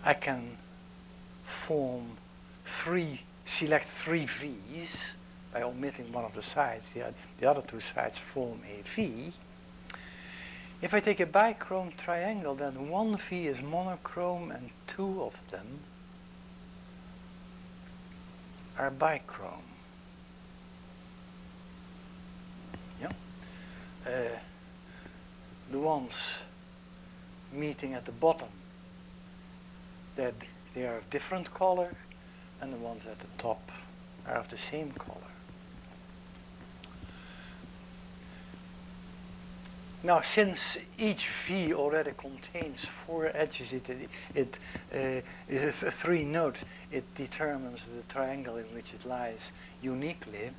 I can select 3 V's by omitting one of the sides. The other 2 sides form a V. If I take a bichrome triangle, then 1 V is monochrome and 2 of them are bichrome. Yeah. The ones meeting at the bottom, that they are of different color, and the ones at the top are of the same color. Now, since each V already contains 4 edges, it is 3 nodes, it determines the triangle in which it lies uniquely,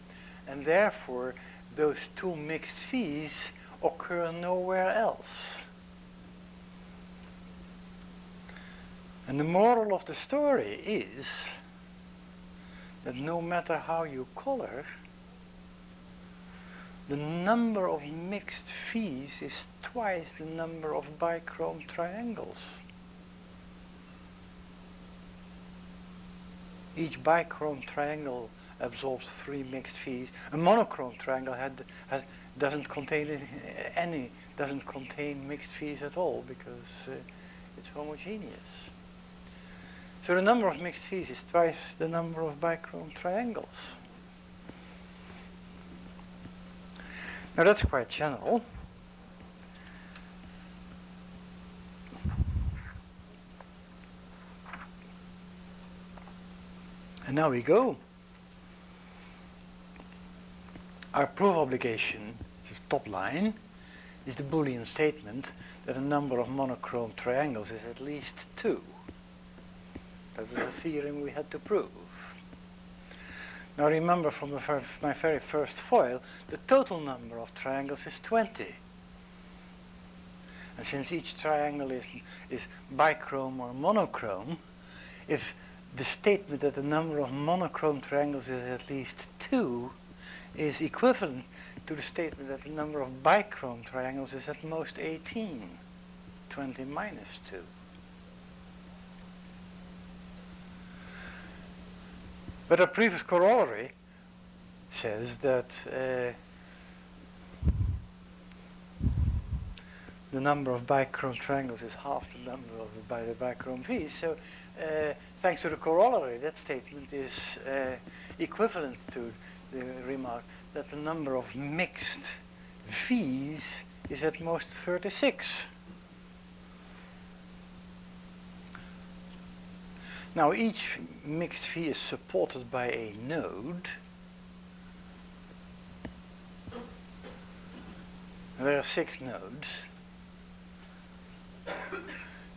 and therefore those 2 mixed V's occur nowhere else. And the moral of the story is that no matter how you color, the number of mixed V's is twice the number of bichrome triangles. Each bichrome triangle absorbs 3 mixed V's. A monochrome triangle doesn't contain mixed V's at all, because it's homogeneous. So the number of mixed V's is twice the number of bichrome triangles. Now that's quite general. And now we go. Our proof obligation, the top line, is the Boolean statement that a number of monochrome triangles is at least 2. That was a theorem we had to prove. Now remember from my very first foil, the total number of triangles is 20. And since each triangle is bichrome or monochrome, if the statement that the number of monochrome triangles is at least 2 is equivalent to the statement that the number of bichrome triangles is at most 18, 20 minus 2. But our previous corollary says that the number of bichrome triangles is half the number of the bichrome V's. So thanks to the corollary, that statement is equivalent to the remark that the number of mixed V's is at most 36. Now each mixed V is supported by a node. There are 6 nodes.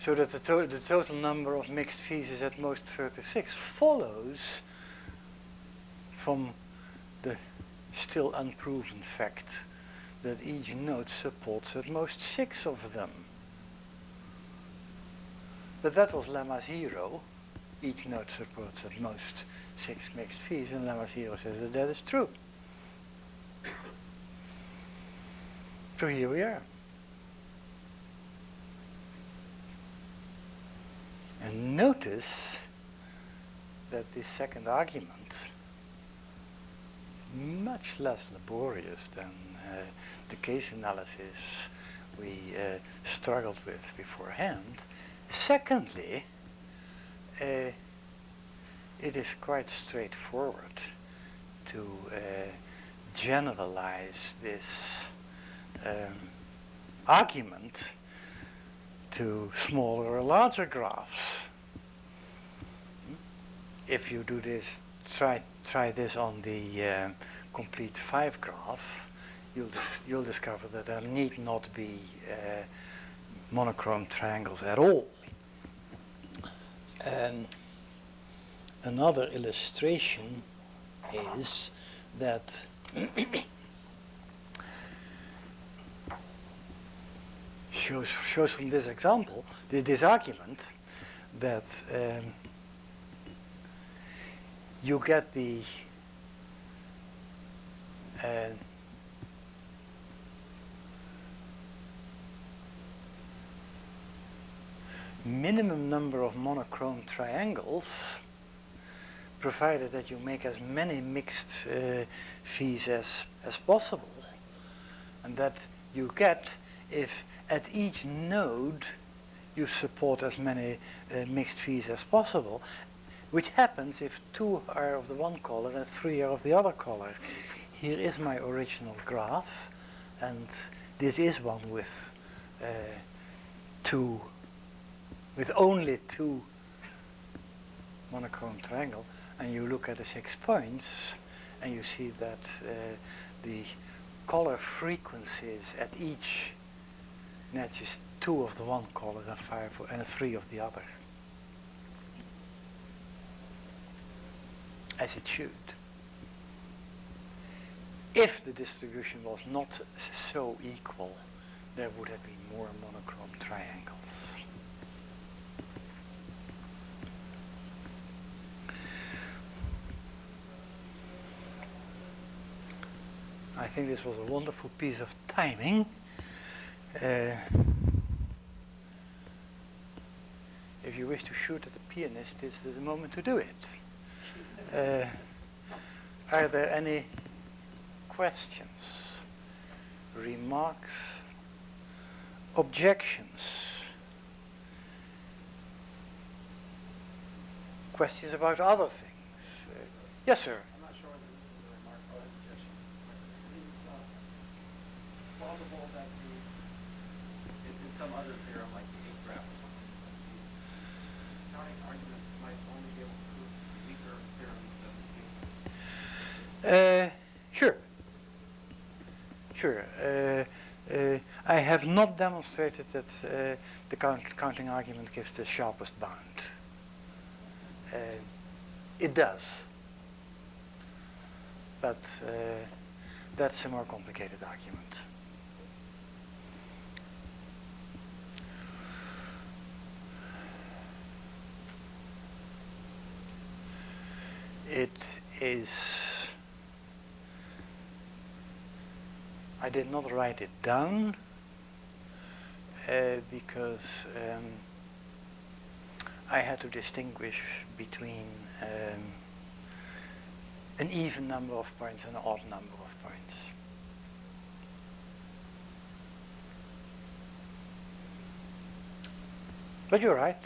So that the total number of mixed V's is at most 36 follows from the still unproven fact that each node supports at most 6 of them. But that was lemma 0. Each node supports at most 6 mixed V's, and lemma 0 says that that is true. So here we are. And notice that this second argument much less laborious than the case analysis we struggled with beforehand. Secondly, it is quite straightforward to generalize this argument to smaller or larger graphs. If you do this, try this on the complete 5 graph, you'll discover that there need not be monochrome triangles at all. And another illustration is that shows from this example, this argument, that you get the minimum number of monochrome triangles, provided that you make as many mixed fees as possible, and that you get if at each node you support as many mixed fees as possible, which happens if 2 are of the one color and 3 are of the other color. Here is my original graph, and this is one with only 2 monochrome triangle, and you look at the 6 points, and you see that the color frequencies at each net is 2 of the one color and 3 of the other, as it should. If the distribution was not so equal, there would have been more monochrome triangles. I think this was a wonderful piece of timing. If you wish to shoot at the pianist, this is the moment to do it. Are there any questions, remarks, objections? Questions about other things? Yes, sir. I'm not sure whether this is a remark or a suggestion, but it seems plausible that in some other theorem, like the 8 graph or something, the counting argument might only be able to prove weaker theorems than the case. Sure. I have not demonstrated that the counting argument gives the sharpest bound. It does. But that's a more complicated argument. It is, I did not write it down because I had to distinguish between an even number of points and an odd number of points. But you're right.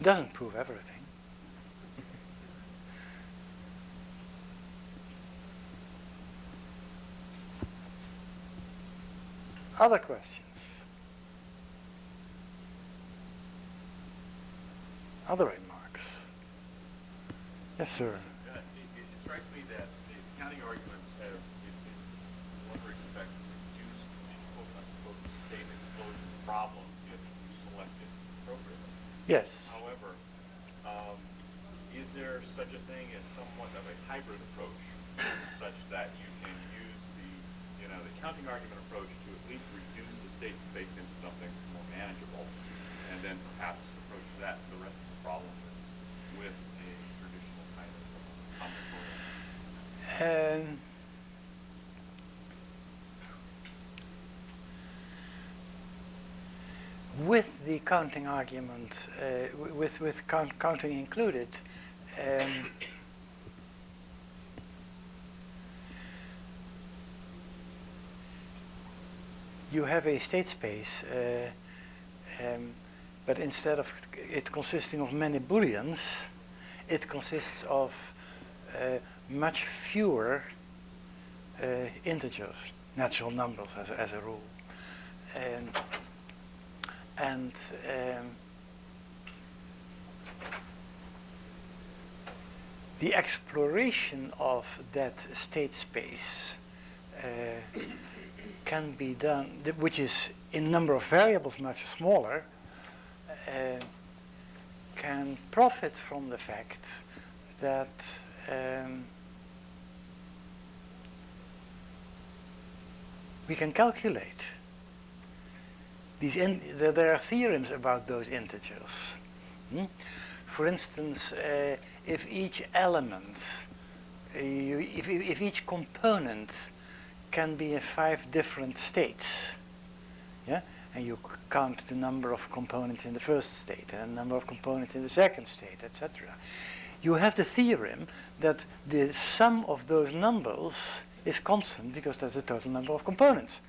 Doesn't prove everything. Other questions? Other remarks? Yes, sir. It strikes me that the counting arguments have, in one respect, reduced the quote-unquote state explosion problem if you select it appropriately. Yes. However, is there such a thing as somewhat of a hybrid approach, such that you can use the counting argument approach to at least reduce the state space into something more manageable, and then perhaps approach that the rest of the problem with a traditional kind of combinatorial? with the counting argument, with counting included, you have a state space, but instead of it consisting of many booleans, it consists of much fewer integers, natural numbers as a rule. The exploration of that state space can be done, which is in number of variables much smaller, can profit from the fact that we can calculate these. There are theorems about those integers. For instance, if each element, if each component can be in 5 different states, yeah, and you count the number of components in the first state and the number of components in the second state, etc., you have the theorem that the sum of those numbers is constant because that's the total number of components.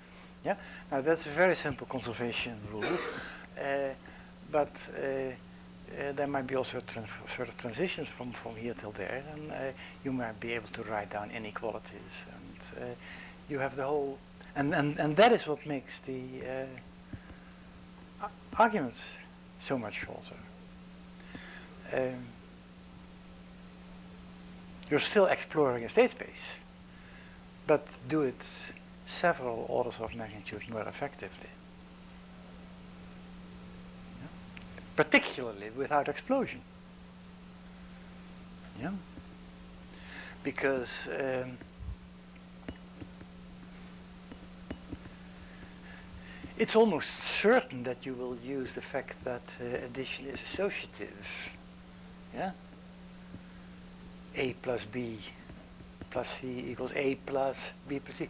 Yeah. Now that's a very simple conservation rule, but there might be also sort of transitions from here till there, and you might be able to write down inequalities, and you have the whole, and that is what makes the arguments so much shorter. You're still exploring a state space, but do it several orders of magnitude more effectively. Yeah? Particularly without explosion. Yeah? Because it's almost certain that you will use the fact that addition is associative. Yeah? A plus B plus C equals A plus B plus C,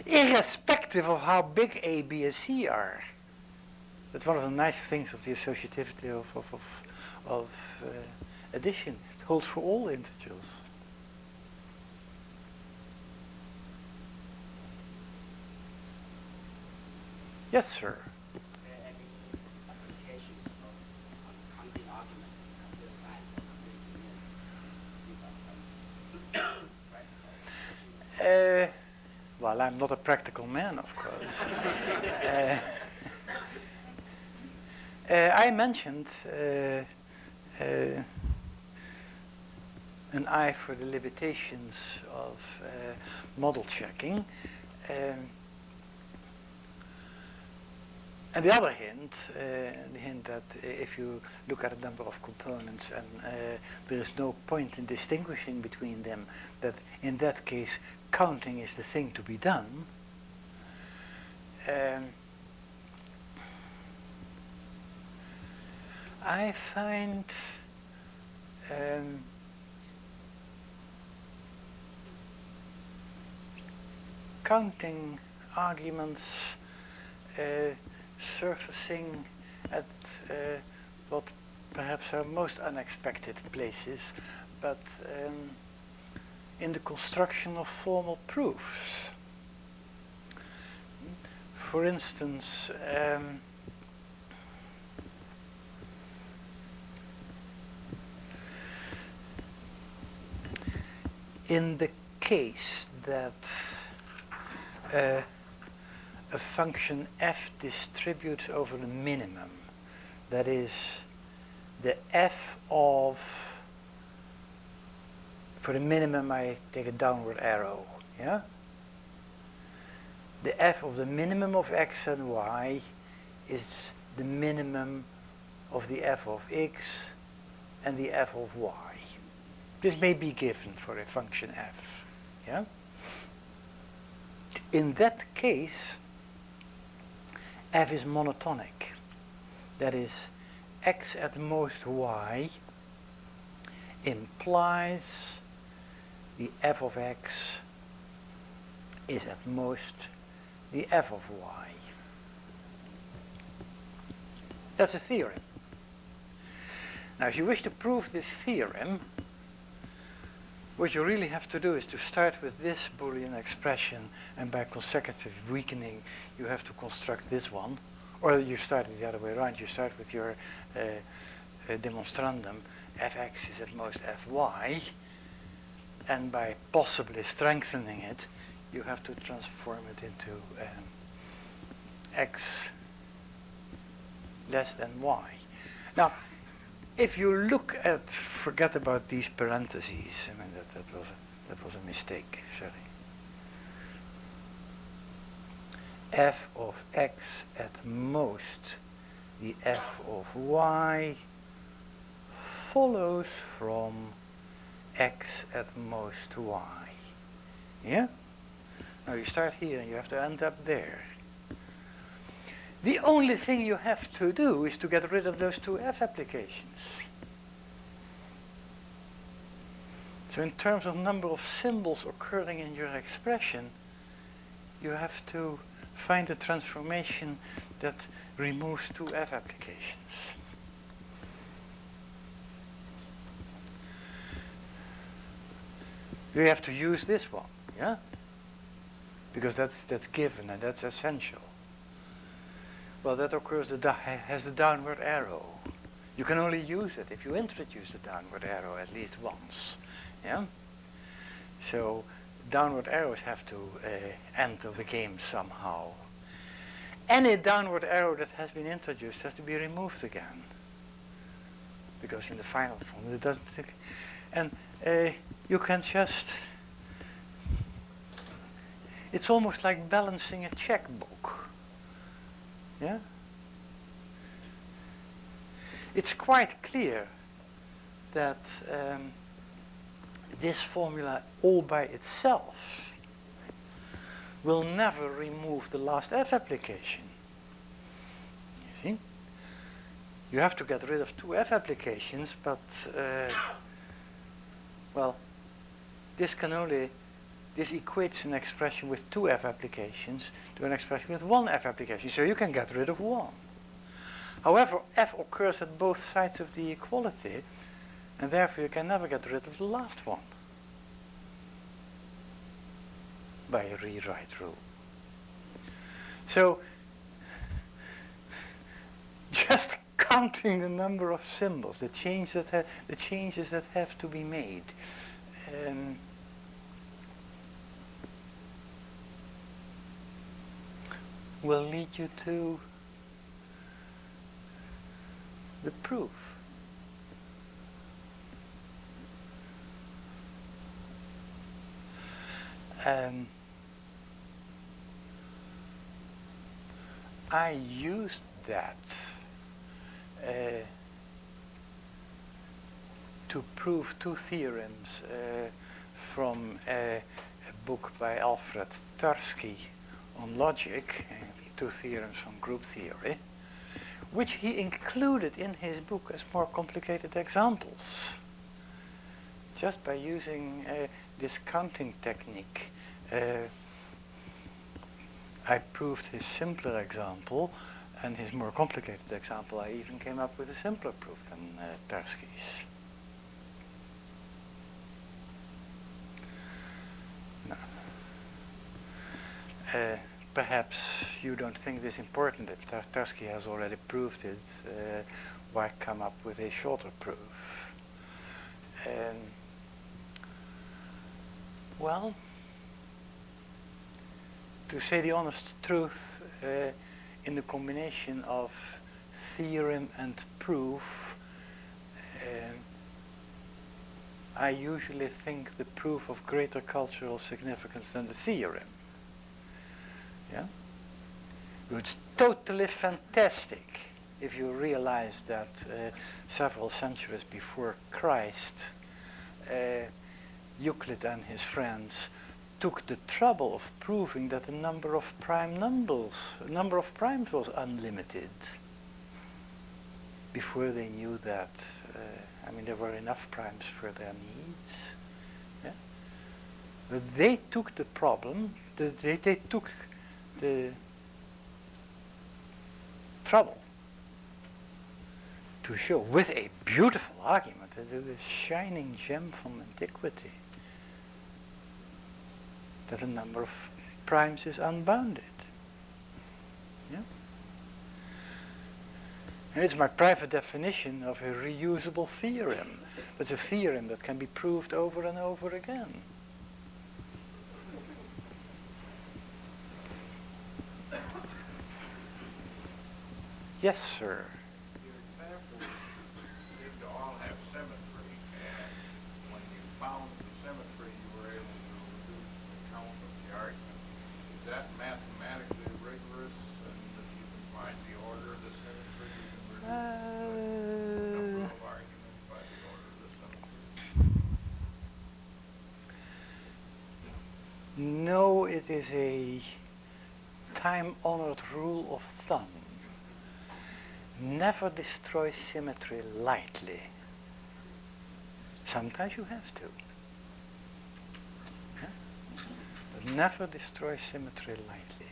irrespective of how big A, B, and C are. That's one of the nice things of the associativity of addition. It holds for all integers. Yes, sir. Applications of counting arguments in computer science that are making it. Give us some Well, I'm not a practical man, of course. I mentioned an eye for the limitations of model checking. And the other hint, the hint that if you look at a number of components and there is no point in distinguishing between them, that in that case counting is the thing to be done. I find counting arguments surfacing at what perhaps are most unexpected places, but in the construction of formal proofs. For instance, in the case that a function f distributes over the minimum, that is, the f of, for the minimum I take a downward arrow, yeah? The f of the minimum of x and y is the minimum of the f of x and the f of y. This may be given for a function f, yeah? In that case, f is monotonic. That is, x at most y implies the f of x is at most the f of y. That's a theorem. Now, if you wish to prove this theorem, what you really have to do is to start with this Boolean expression, and by consecutive weakening, you have to construct this one. Or you start it the other way around. You start with your demonstrandum, fx is at most fy, and by possibly strengthening it, you have to transform it into x less than y. Now, if you look at, forget about these parentheses. I mean that was a mistake. Sorry. F of x at most, the f of y follows from x at most y. Yeah? Now you start here and you have to end up there. The only thing you have to do is to get rid of those two f applications. So in terms of number of symbols occurring in your expression, you have to find a transformation that removes two f applications. You have to use this one, yeah? Because that's given and that's essential. Well, that occurs, has a downward arrow. You can only use it if you introduce the downward arrow at least once. Yeah? So downward arrows have to enter the game somehow. Any downward arrow that has been introduced has to be removed again. Because in the final form it doesn't. And you can just, it's almost like balancing a checkbook. Yeah? It's quite clear that this formula all by itself will never remove the last f application. You see? You have to get rid of two f applications, but well, this equates an expression with two f applications to an expression with one f application. So you can get rid of one. However, f occurs at both sides of the equality, and therefore you can never get rid of the last one by a rewrite rule. So just counting the number of symbols, the changes that have to be made, will lead you to the proof. I used that to prove two theorems from a book by Alfred Tarski on logic, two theorems from group theory, which he included in his book as more complicated examples. Just by using this counting technique, I proved his simpler example, and his more complicated example, I even came up with a simpler proof than Tarski's. No. Perhaps you don't think this important. If Tarski has already proved it, why come up with a shorter proof? Well, to say the honest truth, in the combination of theorem and proof, I usually think the proof of greater cultural significance than the theorem. Yeah? It's totally fantastic if you realize that several centuries before Christ, Euclid and his friends took the trouble of proving that the number of primes was unlimited before they knew that, there were enough primes for their needs. Yeah? But they took the problem, they took the trouble to show with a beautiful argument, that it is a shining gem from antiquity, that the number of primes is unbounded. Yeah? And it's my private definition of a reusable theorem. It's a theorem that can be proved over and over again. Yes, sir. Your examples seem to all have symmetry, and when you found the symmetry, you were able to reduce the count of the argument. Is that mathematically rigorous, and if you can find the order of the symmetry, you can reduce the number of arguments by the order of the symmetry? No, it is a time-honored rule of thumb. Never destroy symmetry lightly. Sometimes you have to. Yeah? But never destroy symmetry lightly.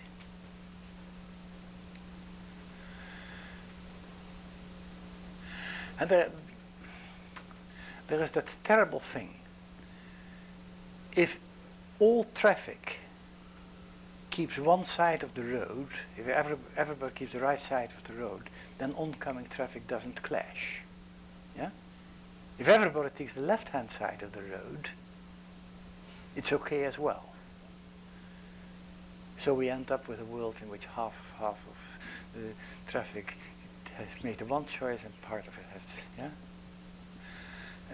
And there is that terrible thing. If all traffic keeps one side of the road, if everybody keeps the right side of the road, then oncoming traffic doesn't clash. Yeah? If everybody takes the left-hand side of the road, it's okay as well. So we end up with a world in which half of the traffic has made the one choice and part of it has,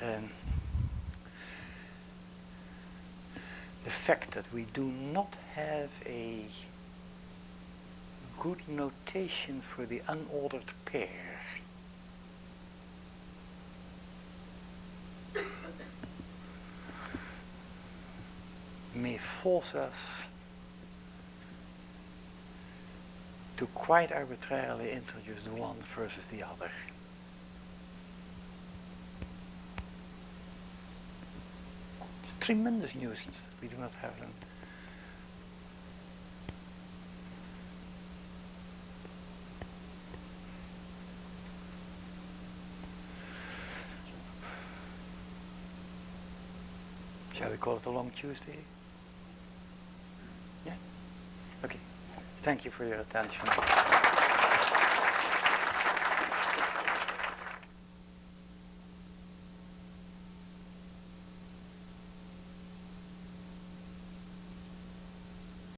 yeah? The fact that we do not have a good notation for the unordered pair may force us to quite arbitrarily introduce the one versus the other. It's a tremendous nuisance that we do not have them. Shall we call it a long Tuesday? Yeah? Okay. Thank you for your attention.